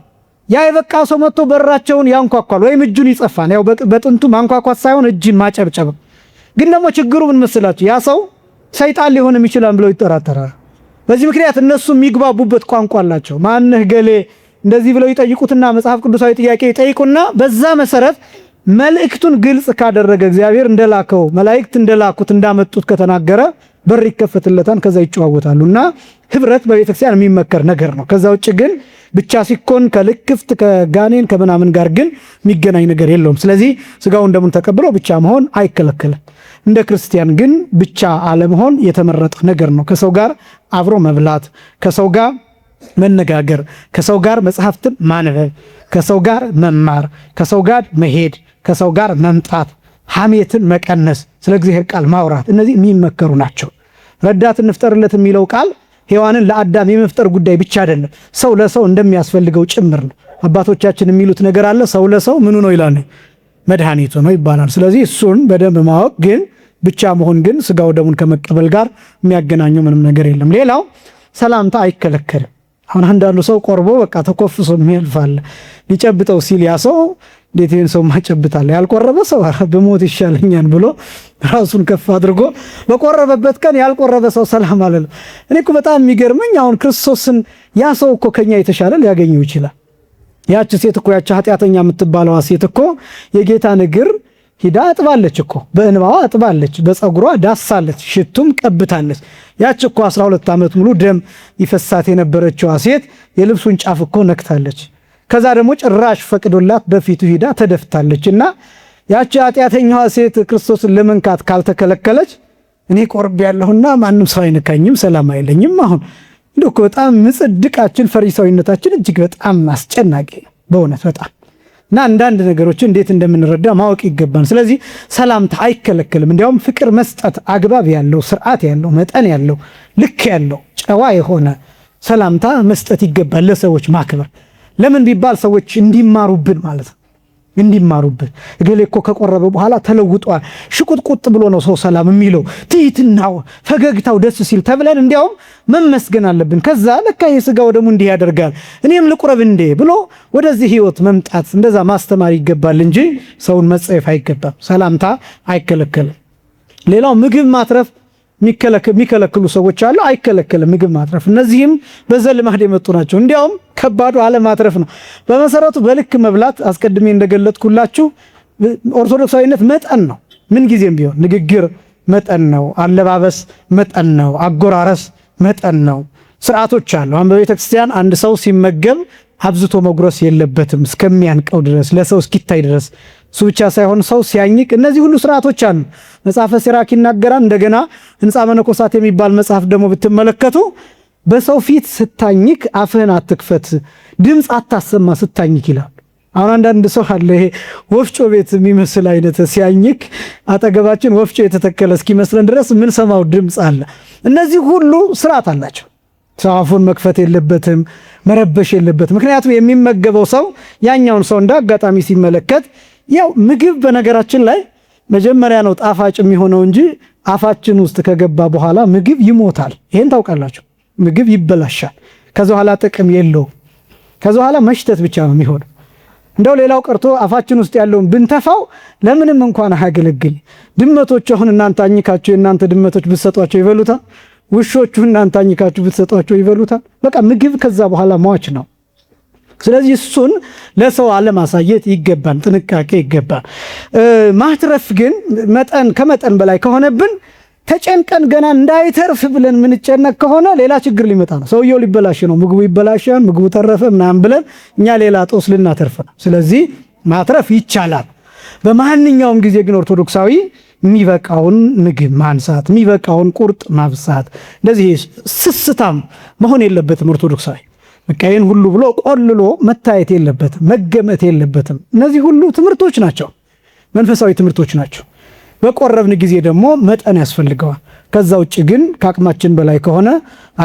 ያ የበቃ ሰው መጥቶ በራቸውን ያንኳኳል ወይም እጁን ይጸፋል። ያው በጥንቱ ማንኳኳት ሳይሆን እጅን ማጨብጨብ። ግን ደግሞ ችግሩ ምን መስላችሁ? ያ ሰው ሰይጣን ሊሆንም ይችላል ብለው ይጠራጠራሉ። በዚህ ምክንያት እነሱ የሚግባቡበት ቋንቋ አላቸው። ማነህ ገሌ እንደዚህ ብለው ይጠይቁትና መጽሐፍ ቅዱሳዊ ጥያቄ ይጠይቁና በዛ መሰረት መልእክቱን ግልጽ ካደረገ እግዚአብሔር እንደላከው መላእክት እንደላኩት እንዳመጡት ከተናገረ በር ይከፈትለታል። ከዛ ይጨዋወታሉና ህብረት በቤተክርስቲያን የሚመከር ነገር ነው። ከዛ ውጭ ግን ብቻ ሲኮን ከልክፍት ከጋኔን ከምናምን ጋር ግን የሚገናኝ ነገር የለውም። ስለዚህ ስጋውን ደሙን ተቀብለው ብቻ መሆን አይከለከልም። እንደ ክርስቲያን ግን ብቻ አለመሆን የተመረጠ ነገር ነው። ከሰው ጋር አብሮ መብላት፣ ከሰው ጋር መነጋገር፣ ከሰው ጋር መጽሐፍትን ማንበብ፣ ከሰው ጋር መማር፣ ከሰው ጋር መሄድ፣ ከሰው ጋር መምጣት፣ ሐሜትን መቀነስ፣ ስለ እግዚአብሔር ቃል ማውራት፣ እነዚህ የሚመከሩ ናቸው። ረዳት እንፍጠርለት የሚለው ቃል ሔዋንን ለአዳም የመፍጠር ጉዳይ ብቻ አይደለም፣ ሰው ለሰው እንደሚያስፈልገው ጭምር ነው። አባቶቻችን የሚሉት ነገር አለ። ሰው ለሰው ምኑ ነው ይላል? መድኃኒቱ ነው ይባላል። ስለዚህ እሱን በደንብ ማወቅ ግን ብቻ መሆን ግን ስጋው ደሙን ከመቀበል ጋር የሚያገናኘው ምንም ነገር የለም። ሌላው ሰላምታ አይከለከልም። አሁን አንዳንዱ ሰው ቆርቦ በቃ ተኮፍሶ የሚያልፋል። ሊጨብጠው ሲል ያ ሰው እንዴት ይሄን ሰው ማጨብጣል? ያልቆረበ ሰው በሞት ይሻለኛል ብሎ ራሱን ከፍ አድርጎ በቆረበበት ቀን ያልቆረበ ሰው ሰላም አለለ። እኔ እኮ በጣም የሚገርመኝ አሁን ክርስቶስን ያ ሰው እኮ ከኛ የተሻለ ሊያገኘው ይችላል። ያቺ ሴት እኮ ያቺ ኃጢአተኛ የምትባለዋ ሴት እኮ የጌታን እግር ሂዳ አጥባለች እኮ፣ በእንባዋ አጥባለች፣ በፀጉሯ ዳሳለች፣ ሽቱም ቀብታለች። ያቺ እኮ 12 ዓመት ሙሉ ደም ይፈሳት የነበረችዋ ሴት የልብሱን ጫፍ እኮ ነክታለች። ከዛ ደግሞ ጭራሽ ፈቅዶላት በፊቱ ሂዳ ተደፍታለች። እና ያቺ ኃጢአተኛዋ ሴት ክርስቶስን ለመንካት ካልተከለከለች እኔ ቆርብ ያለሁና ማንም ሰው አይነካኝም፣ ሰላም አይለኝም። አሁን እንደው በጣም ምጽድቃችን ፈሪሳዊነታችን እጅግ በጣም አስጨናቂ በእውነት በጣም እና አንዳንድ ነገሮች እንዴት እንደምንረዳ ማወቅ ይገባል። ስለዚህ ሰላምታ አይከለከልም። እንዲያውም ፍቅር መስጠት አግባብ ያለው ስርዓት ያለው መጠን ያለው ልክ ያለው ጨዋ የሆነ ሰላምታ መስጠት ይገባል። ለሰዎች ማክበር ለምን ቢባል ሰዎች እንዲማሩብን ማለት ነው። እንዲማሩብን እገሌ እኮ ከቆረበ በኋላ ተለውጧል፣ ሽቁጥቁጥ ብሎ ነው ሰው ሰላም የሚለው፣ ትህትናው ፈገግታው ደስ ሲል ተብለን እንዲያውም መመስገን አለብን። ከዛ ለካ የሥጋው ደግሞ እንዲህ ያደርጋል እኔም ልቁረብ እንዴ ብሎ ወደዚህ ህይወት መምጣት እንደዛ ማስተማር ይገባል እንጂ ሰውን መጸየፍ አይገባም። ሰላምታ አይከለከልም። ሌላው ምግብ ማትረፍ የሚከለክሉ ሰዎች አሉ። አይከለከልም ምግብ ማትረፍ። እነዚህም በዘልማድ የመጡ ናቸው። እንዲያውም ከባዱ አለማትረፍ ነው። በመሰረቱ በልክ መብላት አስቀድሜ እንደገለጥኩላችሁ ኦርቶዶክሳዊነት መጠን ነው። ምን ጊዜም ቢሆን ንግግር መጠን ነው፣ አለባበስ መጠን ነው፣ አጎራረስ መጠን ነው። ስርዓቶች አሉ። አሁን በቤተ ክርስቲያን አንድ ሰው ሲመገብ አብዝቶ መጉረስ የለበትም እስከሚያንቀው ድረስ ለሰው እስኪታይ ድረስ። እሱ ብቻ ሳይሆን ሰው ሲያኝክ እነዚህ ሁሉ ስርዓቶች አሉ። መጽሐፈ ሲራክ ይናገራል። እንደገና ሕንፃ መነኮሳት የሚባል መጽሐፍ ደግሞ ብትመለከቱ በሰው ፊት ስታኝክ አፍህን አትክፈት፣ ድምፅ አታሰማ ስታኝክ ይላል። አሁን አንዳንድ ሰው አለ ይሄ ወፍጮ ቤት የሚመስል አይነት ሲያኝክ አጠገባችን ወፍጮ የተተከለ እስኪመስለን ድረስ ምን ሰማው ድምፅ አለ። እነዚህ ሁሉ ስርዓት አላቸው። ሰው አፉን መክፈት የለበትም፣ መረበሽ የለበትም። ምክንያቱም የሚመገበው ሰው ያኛውን ሰው እንደ አጋጣሚ ሲመለከት ያው ምግብ በነገራችን ላይ መጀመሪያ ነው ጣፋጭ የሚሆነው እንጂ አፋችን ውስጥ ከገባ በኋላ ምግብ ይሞታል። ይሄን ታውቃላችሁ። ምግብ ይበላሻል። ከዛ በኋላ ጥቅም የለውም። ከዛ በኋላ መሽተት ብቻ ነው የሚሆነው። እንደው ሌላው ቀርቶ አፋችን ውስጥ ያለውን ብንተፋው ለምንም እንኳን አያገለግል። ድመቶች አሁን እናንተ አኝካችሁ የእናንተ ድመቶች ብትሰጧቸው ይበሉታል። ውሾቹ እናንተ አኝካችሁ ብትሰጧቸው ይበሉታል። በቃ ምግብ ከዛ በኋላ ሟች ነው። ስለዚህ እሱን ለሰው አለማሳየት ይገባል፣ ጥንቃቄ ይገባል። ማትረፍ ግን ከመጠን በላይ ከሆነብን ተጨንቀን ገና እንዳይተርፍ ብለን ምንጨነቅ ከሆነ ሌላ ችግር ሊመጣ ነው። ሰውየው ሊበላሽ ነው፣ ምግቡ ይበላሻል፣ ምግቡ ተረፈ ምናምን ብለን እኛ ሌላ ጦስ ልናተርፍ ነው። ስለዚህ ማትረፍ ይቻላል። በማንኛውም ጊዜ ግን ኦርቶዶክሳዊ የሚበቃውን ምግብ ማንሳት፣ የሚበቃውን ቁርጥ ማብሳት፣ እንደዚህ ስስታም መሆን የለበትም። ኦርቶዶክሳዊ በቃ ይህን ሁሉ ብሎ ቆልሎ መታየት የለበትም፣ መገመት የለበትም። እነዚህ ሁሉ ትምህርቶች ናቸው፣ መንፈሳዊ ትምህርቶች ናቸው። በቆረብን ጊዜ ደግሞ መጠን ያስፈልገዋል። ከዛ ውጭ ግን ከአቅማችን በላይ ከሆነ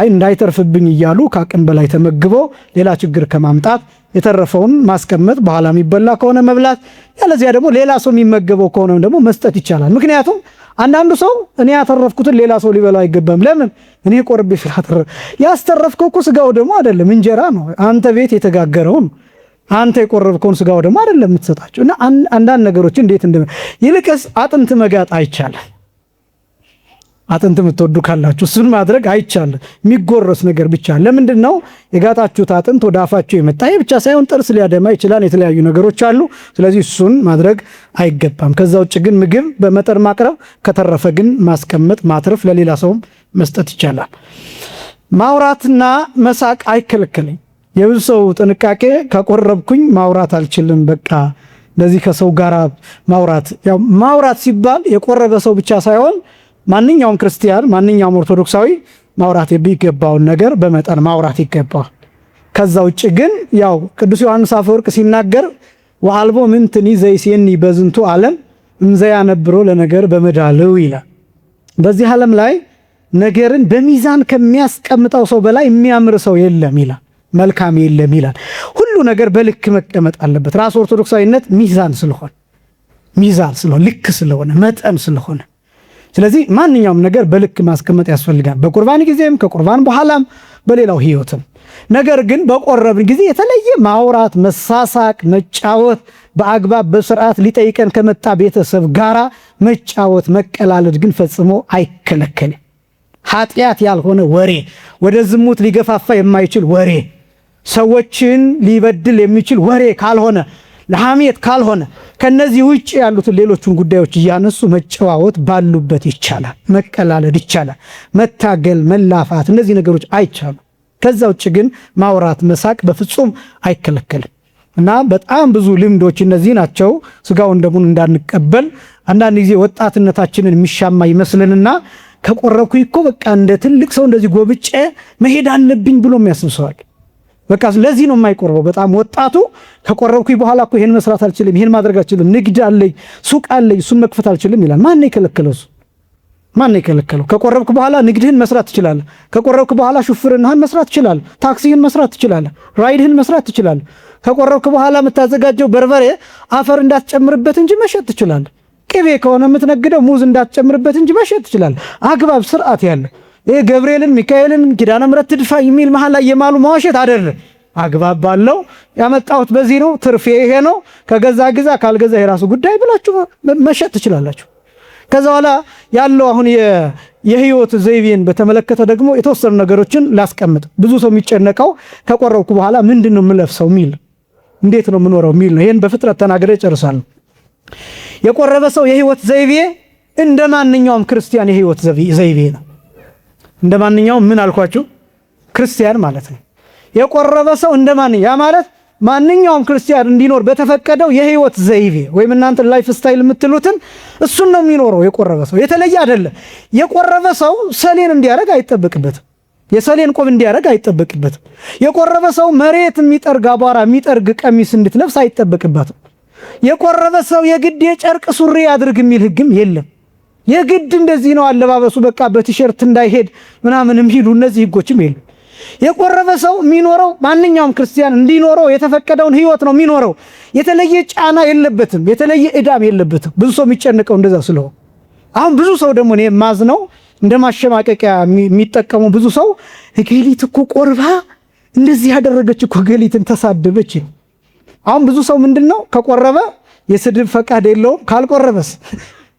እንዳይተርፍብኝ እያሉ ከአቅም በላይ ተመግቦ ሌላ ችግር ከማምጣት የተረፈውን ማስቀመጥ፣ በኋላ የሚበላ ከሆነ መብላት፣ ያለዚያ ደግሞ ሌላ ሰው የሚመገበው ከሆነ ደግሞ መስጠት ይቻላል። ምክንያቱም አንዳንዱ ሰው እኔ ያተረፍኩትን ሌላ ሰው ሊበላው አይገባም። ለምን? እኔ ቆርቤ ስላተረፍ። ያስተረፍከው እኮ ስጋው ደግሞ አይደለም እንጀራ ነው። አንተ ቤት የተጋገረውን አንተ የቆረብከውን ስጋው ደግሞ አይደለም የምትሰጣቸው። እና አንዳንድ ነገሮች እንዴት ይልቅስ አጥንት መጋጥ አይቻልም። አጥንት የምትወዱ ካላችሁ እሱን ማድረግ አይቻልም። የሚጎረስ ነገር ብቻ። ለምንድን ነው የጋጣችሁት አጥንት ወደ አፋችሁ የመጣ? ይህ ብቻ ሳይሆን ጥርስ ሊያደማ ይችላል። የተለያዩ ነገሮች አሉ። ስለዚህ እሱን ማድረግ አይገባም። ከዛ ውጭ ግን ምግብ በመጠን ማቅረብ፣ ከተረፈ ግን ማስቀመጥ፣ ማትረፍ፣ ለሌላ ሰውም መስጠት ይቻላል። ማውራትና መሳቅ አይከለከልም። የብዙ ሰው ጥንቃቄ ከቆረብኩኝ ማውራት አልችልም፣ በቃ እንደዚህ ከሰው ጋር ማውራት ሲባል የቆረበ ሰው ብቻ ሳይሆን ማንኛውም ክርስቲያን ማንኛውም ኦርቶዶክሳዊ ማውራት የሚገባውን ነገር በመጠን ማውራት ይገባል። ከዛ ውጭ ግን ያው ቅዱስ ዮሐንስ አፈወርቅ ሲናገር ወአልቦ ምንትኒ ዘይሴኒ በዝንቱ ዓለም እምዘያነብሮ ለነገር በመዳልው ይላል። በዚህ ዓለም ላይ ነገርን በሚዛን ከሚያስቀምጠው ሰው በላይ የሚያምር ሰው የለም ይላል። መልካም የለም ይላል። ሁሉ ነገር በልክ መቀመጥ አለበት። ራሱ ኦርቶዶክሳዊነት ሚዛን ስለሆነ ልክ ስለሆነ መጠን ስለሆነ ስለዚህ ማንኛውም ነገር በልክ ማስቀመጥ ያስፈልጋል። በቁርባን ጊዜም ከቁርባን በኋላም በሌላው ህይወትም። ነገር ግን በቆረብን ጊዜ የተለየ ማውራት፣ መሳሳቅ፣ መጫወት በአግባብ በስርዓት ሊጠይቀን ከመጣ ቤተሰብ ጋራ መጫወት፣ መቀላለድ ግን ፈጽሞ አይከለከልም። ኃጢአት ያልሆነ ወሬ፣ ወደ ዝሙት ሊገፋፋ የማይችል ወሬ፣ ሰዎችን ሊበድል የሚችል ወሬ ካልሆነ፣ ለሐሜት ካልሆነ ከነዚህ ውጭ ያሉትን ሌሎቹን ጉዳዮች እያነሱ መጨዋወት ባሉበት ይቻላል። መቀላለድ ይቻላል። መታገል፣ መላፋት፣ እነዚህ ነገሮች አይቻሉ። ከዛ ውጭ ግን ማውራት፣ መሳቅ በፍጹም አይከለከልም። እና በጣም ብዙ ልምዶች እነዚህ ናቸው ስጋውን ደሙን እንዳንቀበል አንዳንድ ጊዜ ወጣትነታችንን የሚሻማ ይመስልንና ከቆረብኩኝ እኮ በቃ እንደ ትልቅ ሰው እንደዚህ ጎብጬ መሄድ አለብኝ ብሎ የሚያስብሰዋል። በቃ ለዚህ ነው የማይቆርበው። በጣም ወጣቱ ከቆረብኩኝ በኋላ እኮ ይሄን መስራት አልችልም፣ ይሄን ማድረግ አልችልም፣ ንግድ አለኝ፣ ሱቅ አለኝ፣ እሱን መክፈት አልችልም ይላል። ማን ነው የከለከለው? ማን ነው የከለከለው? ከቆረብክ በኋላ ንግድህን መስራት ትችላለህ። ከቆረብክ በኋላ ሹፍርናህን መስራት ትችላለህ። ታክሲህን መስራት ትችላለህ። ራይድህን መስራት ትችላለህ። ከቆረብክ በኋላ የምታዘጋጀው በርበሬ አፈር እንዳትጨምርበት እንጂ መሸጥ ትችላለህ። ቅቤ ከሆነ የምትነግደው ሙዝ እንዳትጨምርበት እንጂ መሸጥ ትችላለህ። አግባብ ስርዓት ያለ ይሄ ገብርኤልን ሚካኤልን ኪዳነ ምሕረት ትድፋ የሚል መሃል ላይ የማሉ መዋሸት አይደለም። አግባብ ባለው ያመጣሁት በዚህ ነው፣ ትርፌ ይሄ ነው፣ ከገዛ ግዛ፣ ካልገዛ የራሱ ጉዳይ ብላችሁ መሸጥ ትችላላችሁ። ከዛ በኋላ ያለው አሁን የህይወት ዘይቤን በተመለከተ ደግሞ የተወሰኑ ነገሮችን ላስቀምጥ። ብዙ ሰው የሚጨነቀው ከቆረብኩ በኋላ ምንድነው የምለብሰው ሚል፣ እንዴት ነው የምኖረው ሚል ነው። ይሄን በፍጥረት ተናግሬ ጨርሳለሁ። የቆረበ ሰው የህይወት ዘይቤ እንደ ማንኛውም ክርስቲያን የህይወት ዘይቤ ነው። እንደ ማንኛውም ምን አልኳችሁ? ክርስቲያን ማለት ነው። የቆረበ ሰው ያ ማለት ማንኛውም ክርስቲያን እንዲኖር በተፈቀደው የህይወት ዘይቤ ወይም እናንተ ላይፍ ስታይል የምትሉትን እሱን ነው የሚኖረው። የቆረበ ሰው የተለየ አይደለም። የቆረበ ሰው ሰሌን እንዲያደርግ አይጠበቅበትም። የሰሌን ቆብ እንዲያደርግ አይጠበቅበትም። የቆረበ ሰው መሬት የሚጠርግ አቧራ የሚጠርግ ቀሚስ እንድትለብስ አይጠበቅበትም። የቆረበ ሰው የግድ የጨርቅ ሱሪ ያድርግ የሚል ህግም የለም። የግድ እንደዚህ ነው አለባበሱ በቃ በቲሸርት እንዳይሄድ ምናምን የሚሉ እነዚህ ህጎችም የለም። የቆረበ ሰው የሚኖረው ማንኛውም ክርስቲያን እንዲኖረው የተፈቀደውን ህይወት ነው የሚኖረው። የተለየ ጫና የለበትም፣ የተለየ ዕዳም የለበትም። ብዙ ሰው የሚጨነቀው እንደዛ ስለሆነ አሁን ብዙ ሰው ደግሞ እኔ ማዝነው እንደ ማሸማቀቂያ የሚጠቀሙ ብዙ ሰው ገሊት እኮ ቆርባ እንደዚህ ያደረገች እኮ ገሊትን ተሳደበች። አሁን ብዙ ሰው ምንድነው ከቆረበ የስድብ ፈቃድ የለውም፣ ካልቆረበስ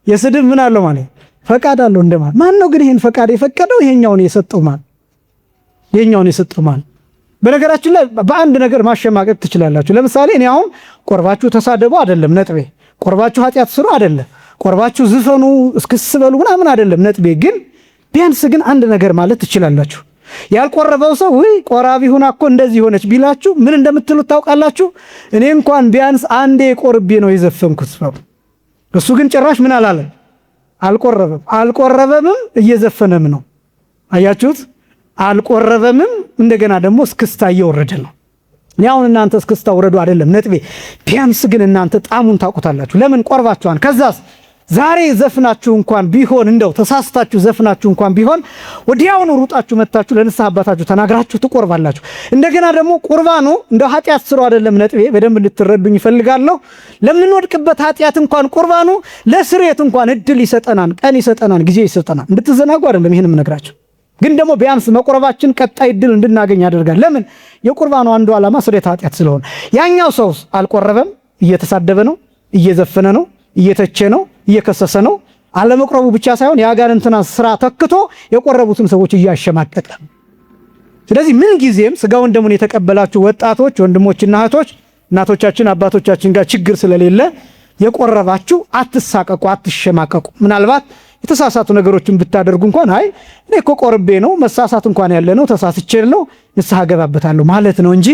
የስድብ ምን አለው ማለት ፈቃድ አለው እንደማለት። ማን ነው ግን ይሄን ፈቃድ የፈቀደው? ይሄኛውን የሰጠው ማን? የኛውን የሰጠው ማን? በነገራችን ላይ በአንድ ነገር ማሸማቀቅ ትችላላችሁ። ለምሳሌ እኔ አሁን ቆርባችሁ ተሳደቡ አይደለም ነጥቤ፣ ቆርባችሁ ኃጢአት ስሩ አይደለም፣ ቆርባችሁ ዝፈኑ እስክስበሉ ምናምን አይደለም ነጥቤ። ግን ቢያንስ ግን አንድ ነገር ማለት ትችላላችሁ። ያልቆረበው ሰው ወይ ቆራቢ ሆና እኮ እንደዚህ ሆነች ቢላችሁ ምን እንደምትሉት ታውቃላችሁ? እኔ እንኳን ቢያንስ አንዴ ቆርቤ ነው የዘፈንኩት ሰው። እሱ ግን ጭራሽ ምን አላለ? አልቆረበም። አልቆረበምም እየዘፈነም ነው። አያችሁት? አልቆረበምም እንደገና ደግሞ እስክስታ እየወረደ ነው። ያውን እናንተ እስክስታ ወረዱ አይደለም ነጥቤ። ቢያንስ ግን እናንተ ጣሙን ታውቁታላችሁ። ለምን ቆርባችኋል? ከዛስ ዛሬ ዘፍናችሁ እንኳን ቢሆን እንደው ተሳስታችሁ ዘፍናችሁ እንኳን ቢሆን ወዲያውኑ ሩጣችሁ መጣችሁ ለንስሐ አባታችሁ ተናግራችሁ ትቆርባላችሁ። እንደገና ደግሞ ቁርባኑ እንደ ኃጢአት ስሩ አይደለም ነጥቤ። በደንብ እንድትረዱኝ ይፈልጋለሁ። ለምንወድቅበት ኃጢአት እንኳን ቁርባኑ ለስርየት እንኳን እድል ይሰጠናል፣ ቀን ይሰጠናል፣ ጊዜ ይሰጠናል። እንድትዘናጉ አይደለም ይሄንም ነግራችሁ። ግን ደግሞ ቢያንስ መቁረባችን ቀጣይ እድል እንድናገኝ ያደርጋል። ለምን? የቁርባኑ አንዱ ዓላማ ስርየት ኃጢአት ስለሆነ። ያኛው ሰውስ አልቆረበም፣ እየተሳደበ ነው፣ እየዘፈነ ነው፣ እየተቸ ነው፣ እየከሰሰ ነው። አለመቁረቡ ብቻ ሳይሆን የአጋንንትን ስራ ተክቶ የቆረቡትን ሰዎች እያሸማቀቀ። ስለዚህ ምን ጊዜም ስጋውን ደሙን የተቀበላችሁ ወጣቶች ወንድሞችና እህቶች እናቶቻችን አባቶቻችን ጋር ችግር ስለሌለ የቆረባችሁ አትሳቀቁ፣ አትሸማቀቁ። ምናልባት የተሳሳቱ ነገሮችን ብታደርጉ እንኳን አይ እኔ እኮ ቆርቤ ነው መሳሳት እንኳን ያለ ነው ተሳስቼ ነው ንስሐ ገባበታለሁ ማለት ነው እንጂ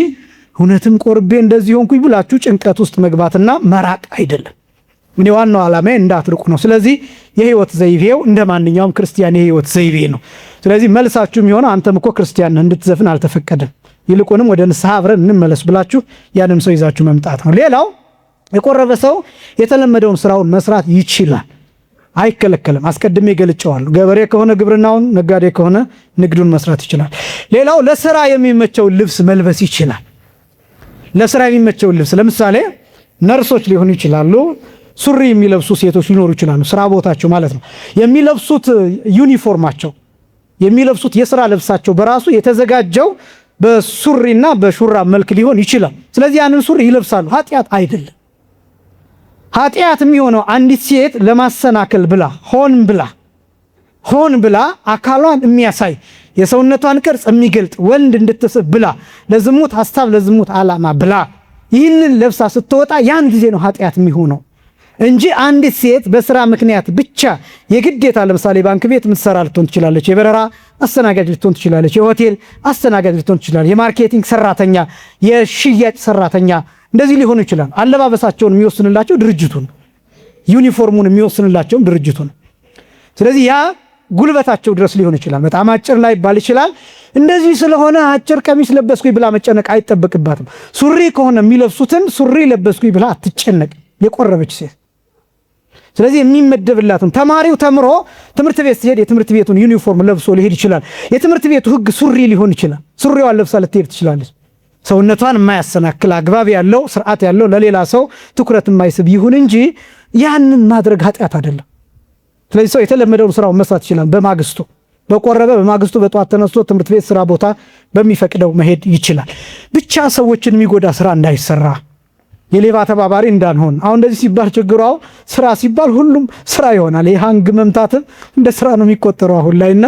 እውነትም ቆርቤ እንደዚህ ሆንኩኝ ብላችሁ ጭንቀት ውስጥ መግባትና መራቅ አይደለም። እኔ ዋናው ዓላማዬ እንዳትርቁ ነው። ስለዚህ የህይወት ዘይቤው እንደ ማንኛውም ክርስቲያን የህይወት ዘይቤ ነው። ስለዚህ መልሳችሁ የሚሆነው አንተም እኮ ክርስቲያን ነህ እንድትዘፍን አልተፈቀደም፣ ይልቁንም ወደ ንስሐ አብረን እንመለስ ብላችሁ ያንን ሰው ይዛችሁ መምጣት ነው። ሌላው የቆረበ ሰው የተለመደውን ስራውን መስራት ይችላል፣ አይከለከልም። አስቀድሜ ገልጨዋለሁ። ገበሬ ከሆነ ግብርናውን፣ ነጋዴ ከሆነ ንግዱን መስራት ይችላል። ሌላው ለስራ የሚመቸውን ልብስ መልበስ ይችላል። ለስራ የሚመቸውን ልብስ ለምሳሌ ነርሶች ሊሆኑ ይችላሉ፣ ሱሪ የሚለብሱ ሴቶች ሊኖሩ ይችላሉ። ስራ ቦታቸው ማለት ነው። የሚለብሱት ዩኒፎርማቸው የሚለብሱት የሥራ ልብሳቸው በራሱ የተዘጋጀው በሱሪና በሹራብ መልክ ሊሆን ይችላል። ስለዚህ ያንን ሱሪ ይለብሳሉ። ኃጢአት አይደለም። ኃጢአት የሚሆነው አንዲት ሴት ለማሰናከል ብላ ሆን ብላ አካሏን የሚያሳይ የሰውነቷን ቅርጽ የሚገልጥ ወንድ እንድትስብ ብላ ለዝሙት ሐሳብ ለዝሙት ዓላማ ብላ ይህንን ለብሳ ስትወጣ ያን ጊዜ ነው ኃጢአት የሚሆነው እንጂ አንዲት ሴት በስራ ምክንያት ብቻ የግዴታ ለምሳሌ ባንክ ቤት የምትሰራ ልትሆን ትችላለች፣ የበረራ አስተናጋጅ ልትሆን ትችላለች፣ የሆቴል አስተናጋጅ ልትሆን ትችላለች፣ የማርኬቲንግ ሰራተኛ፣ የሽያጭ ሰራተኛ እንደዚህ ሊሆኑ ይችላል። አለባበሳቸውን የሚወስንላቸው ድርጅቱ ነው። ዩኒፎርሙን የሚወስንላቸው ድርጅቱ ነው። ስለዚህ ያ ጉልበታቸው ድረስ ሊሆን ይችላል። በጣም አጭር ላይ ይባል ይችላል። እንደዚህ ስለሆነ አጭር ቀሚስ ለበስኩኝ ብላ መጨነቅ አይጠበቅባትም። ሱሪ ከሆነ የሚለብሱትን ሱሪ ለበስኩኝ ብላ አትጨነቅ የቆረበች ሴት። ስለዚህ የሚመደብላትም ተማሪው ተምሮ ትምህርት ቤት ሲሄድ የትምህርት ቤቱን ዩኒፎርም ለብሶ ሊሄድ ይችላል። የትምህርት ቤቱ ሕግ ሱሪ ሊሆን ይችላል። ሱሪዋን ለብሳ ልትሄድ ትችላለች። ሰውነቷን የማያሰናክል አግባብ ያለው ስርዓት ያለው ለሌላ ሰው ትኩረት የማይስብ ይሁን እንጂ ያንን ማድረግ ኃጢአት አይደለም። ስለዚህ ሰው የተለመደውን ስራውን መስራት ይችላል። በቆረበ በማግስቱ በጠዋት ተነስቶ ትምህርት ቤት፣ ስራ ቦታ በሚፈቅደው መሄድ ይችላል። ብቻ ሰዎችን የሚጎዳ ስራ እንዳይሰራ፣ የሌባ ተባባሪ እንዳንሆን። አሁን እንደዚህ ሲባል ችግሩ ስራ ሲባል ሁሉም ስራ ይሆናል። የሃንግ መምታትም እንደ ስራ ነው የሚቆጠረው አሁን ላይና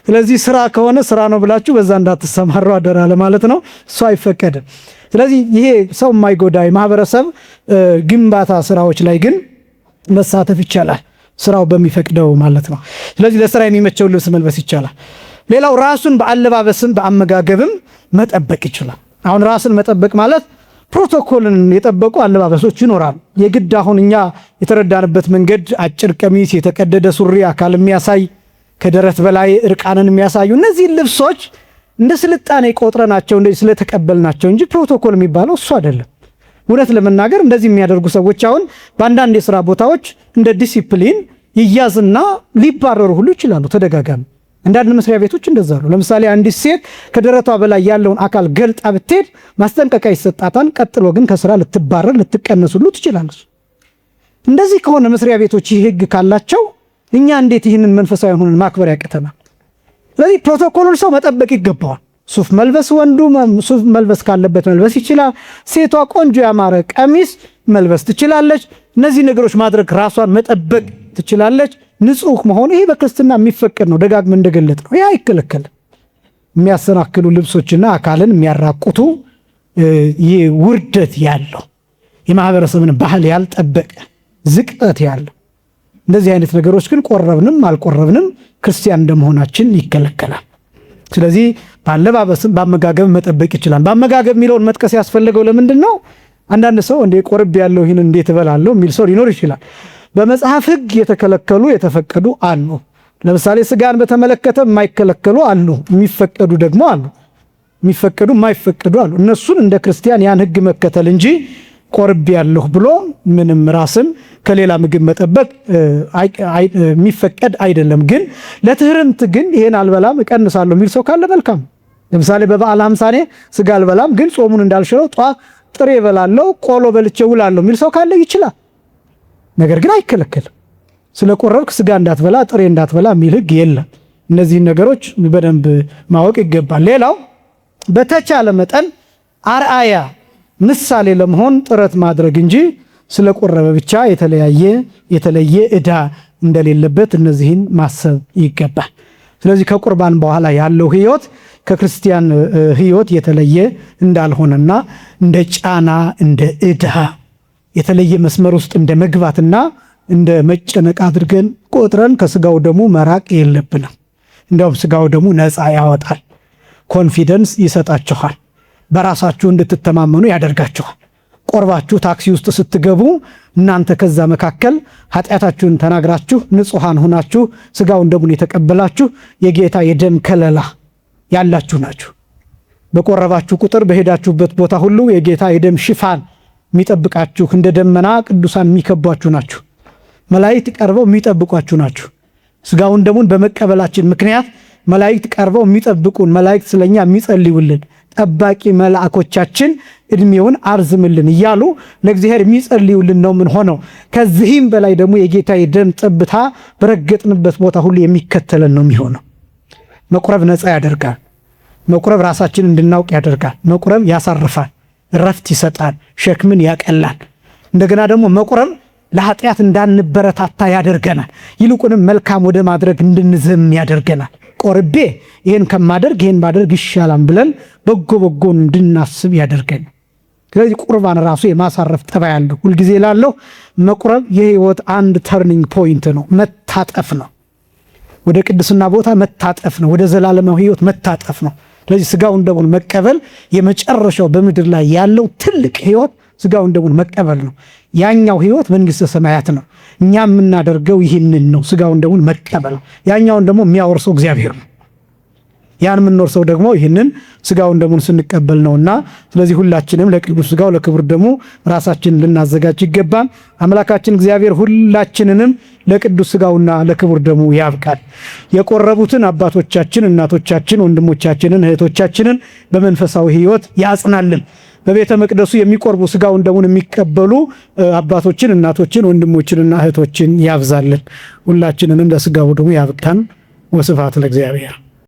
ስለዚህ ስራ ከሆነ ስራ ነው ብላችሁ በዛ እንዳትሰማሩ አደራ ለማለት ነው። እሱ አይፈቀድም። ስለዚህ ይሄ ሰው የማይጎዳ የማህበረሰብ ግንባታ ስራዎች ላይ ግን መሳተፍ ይቻላል፣ ስራው በሚፈቅደው ማለት ነው። ስለዚህ ለስራ የሚመቸው ልብስ መልበስ ይቻላል። ሌላው ራሱን በአለባበስም በአመጋገብም መጠበቅ ይችላል። አሁን ራስን መጠበቅ ማለት ፕሮቶኮልን የጠበቁ አለባበሶች ይኖራሉ። የግድ አሁን እኛ የተረዳንበት መንገድ አጭር ቀሚስ፣ የተቀደደ ሱሪ፣ አካል የሚያሳይ ከደረት በላይ እርቃንን የሚያሳዩ እነዚህ ልብሶች እንደ ስልጣኔ ቆጥረናቸው እንደዚህ ስለተቀበልናቸው እንጂ ፕሮቶኮል የሚባለው እሱ አይደለም። እውነት ለመናገር እንደዚህ የሚያደርጉ ሰዎች አሁን በአንዳንድ የሥራ ቦታዎች እንደ ዲሲፕሊን ይያዝና ሊባረሩ ሁሉ ይችላሉ። ተደጋጋሚ አንዳንድ መስሪያ ቤቶች እንደዛ ነው። ለምሳሌ አንዲት ሴት ከደረቷ በላይ ያለውን አካል ገልጣ ብትሄድ ማስጠንቀቂያ ይሰጣታል። ቀጥሎ ግን ከስራ ልትባረር ልትቀነስ ሁሉ ትችላለች። እንደዚህ ከሆነ መስሪያ ቤቶች ይህ ሕግ ካላቸው እኛ እንዴት ይህንን መንፈሳዊ ሆነን ማክበር ያቅተናል? ስለዚህ ፕሮቶኮሉን ሰው መጠበቅ ይገባዋል። ሱፍ መልበስ፣ ወንዱ ሱፍ መልበስ ካለበት መልበስ ይችላል። ሴቷ ቆንጆ ያማረ ቀሚስ መልበስ ትችላለች። እነዚህ ነገሮች ማድረግ ራሷን መጠበቅ ትችላለች። ንጹህ መሆኑ ይሄ በክርስትና የሚፈቀድ ነው። ደጋግመን እንደገለጥ ነው። ያ አይከለከልም። የሚያሰናክሉ ልብሶችና አካልን የሚያራቁቱ ይህ ውርደት ያለው የማህበረሰብን ባህል ያልጠበቀ ዝቅጠት ያለው እንደዚህ አይነት ነገሮች ግን ቆረብንም አልቆረብንም ክርስቲያን እንደመሆናችን ይከለከላል። ስለዚህ ባለባበስም በአመጋገብ መጠበቅ ይችላል። በአመጋገብ የሚለውን መጥቀስ ያስፈልገው ለምንድን ነው? አንዳንድ ሰው እንደ ቆርብ ያለው ይህን እንዴት እበላለሁ የሚል ሰው ሊኖር ይችላል። በመጽሐፍ ሕግ የተከለከሉ የተፈቀዱ አሉ። ለምሳሌ ስጋን በተመለከተ የማይከለከሉ አሉ፣ የሚፈቀዱ ደግሞ አሉ። የሚፈቀዱ የማይፈቀዱ አሉ። እነሱን እንደ ክርስቲያን ያን ሕግ መከተል እንጂ ቆርብ ያለሁ ብሎ ምንም ራስን ከሌላ ምግብ መጠበቅ የሚፈቀድ አይደለም። ግን ለትህርምት ግን ይሄን አልበላም እቀንሳለሁ የሚል ሰው ካለ መልካም። ለምሳሌ በበዓል ሃምሳኔ ስጋ አልበላም ግን ጾሙን እንዳልሽረው ጧት ጥሬ እበላለሁ ቆሎ በልቼ ውላለሁ የሚል ሰው ካለ ይችላል። ነገር ግን አይከለከልም። ስለቆረብክ ስጋ እንዳትበላ ጥሬ እንዳትበላ የሚል ሕግ የለም። እነዚህን ነገሮች በደንብ ማወቅ ይገባል። ሌላው በተቻለ መጠን አርአያ ምሳሌ ለመሆን ጥረት ማድረግ እንጂ ስለቆረበ ብቻ የተለየ ዕዳ እንደሌለበት እነዚህን ማሰብ ይገባል። ስለዚህ ከቁርባን በኋላ ያለው ሕይወት ከክርስቲያን ሕይወት የተለየ እንዳልሆነና እንደ ጫና እንደ ዕዳ የተለየ መስመር ውስጥ እንደ መግባትና እንደ መጨነቅ አድርገን ቆጥረን ከስጋው ደሙ መራቅ የለብንም። እንደውም ስጋው ደሙ ነፃ ያወጣል፣ ኮንፊደንስ ይሰጣችኋል፣ በራሳችሁ እንድትተማመኑ ያደርጋችኋል። ቆርባችሁ ታክሲ ውስጥ ስትገቡ እናንተ ከዛ መካከል ኃጢአታችሁን ተናግራችሁ ንጹሐን ሆናችሁ ስጋውን ደሙን የተቀበላችሁ የጌታ የደም ከለላ ያላችሁ ናችሁ። በቆረባችሁ ቁጥር በሄዳችሁበት ቦታ ሁሉ የጌታ የደም ሽፋን የሚጠብቃችሁ እንደ ደመና ቅዱሳን የሚከቧችሁ ናችሁ። መላእክት ቀርበው የሚጠብቋችሁ ናችሁ። ስጋውን ደሙን በመቀበላችን ምክንያት መላእክት ቀርበው የሚጠብቁን፣ መላእክት ስለኛ የሚጸልዩልን፣ ጠባቂ መልአኮቻችን እድሜውን አርዝምልን እያሉ ለእግዚአብሔር የሚጸልዩልን ነው ምን ሆነው። ከዚህም በላይ ደግሞ የጌታ የደም ጠብታ በረገጥንበት ቦታ ሁሉ የሚከተለን ነው የሚሆነው። መቁረብ ነፃ ያደርጋል። መቁረብ ራሳችን እንድናውቅ ያደርጋል። መቁረብ ያሳርፋል፣ ረፍት ይሰጣል፣ ሸክምን ያቀላል። እንደገና ደግሞ መቁረብ ለኃጢአት እንዳንበረታታ ያደርገናል። ይልቁንም መልካም ወደ ማድረግ እንድንዘም ያደርገናል። ቆርቤ ይሄን ከማደርግ ይሄን ባደርግ ይሻላል ብለን በጎ በጎን እንድናስብ ያደርገናል። ስለዚህ ቁርባን ራሱ የማሳረፍ ጠባይ ያለው ሁልጊዜ ላለው መቁረብ የህይወት አንድ ተርኒንግ ፖይንት ነው። መታጠፍ ነው። ወደ ቅድስና ቦታ መታጠፍ ነው። ወደ ዘላለማዊ ህይወት መታጠፍ ነው። ስለዚህ ስጋውን ደሙን መቀበል የመጨረሻው በምድር ላይ ያለው ትልቅ ህይወት ስጋውን ደሙን መቀበል ነው። ያኛው ህይወት መንግስተ ሰማያት ነው። እኛ የምናደርገው ይህንን ነው፣ ስጋውን ደሙን መቀበል። ያኛውን ደግሞ የሚያወርሰው እግዚአብሔር ነው። ያን የምንወርሰው ደግሞ ይህንን ስጋውን ደሙን ስንቀበል ነውና፣ ስለዚህ ሁላችንም ለቅዱስ ስጋው ለክቡር ደሙ ራሳችንን ልናዘጋጅ ይገባል። አምላካችን እግዚአብሔር ሁላችንንም ለቅዱስ ስጋውና ለክቡር ደሙ ያብቃል። የቆረቡትን አባቶቻችን፣ እናቶቻችን፣ ወንድሞቻችንን፣ እህቶቻችንን በመንፈሳዊ ህይወት ያጽናልን። በቤተ መቅደሱ የሚቆርቡ ስጋውን ደሙን የሚቀበሉ አባቶችን፣ እናቶችን፣ ወንድሞችንና እህቶችን ያብዛልን። ሁላችንንም ለስጋው ደሙ ያብቃን። ወስብሐት ለእግዚአብሔር።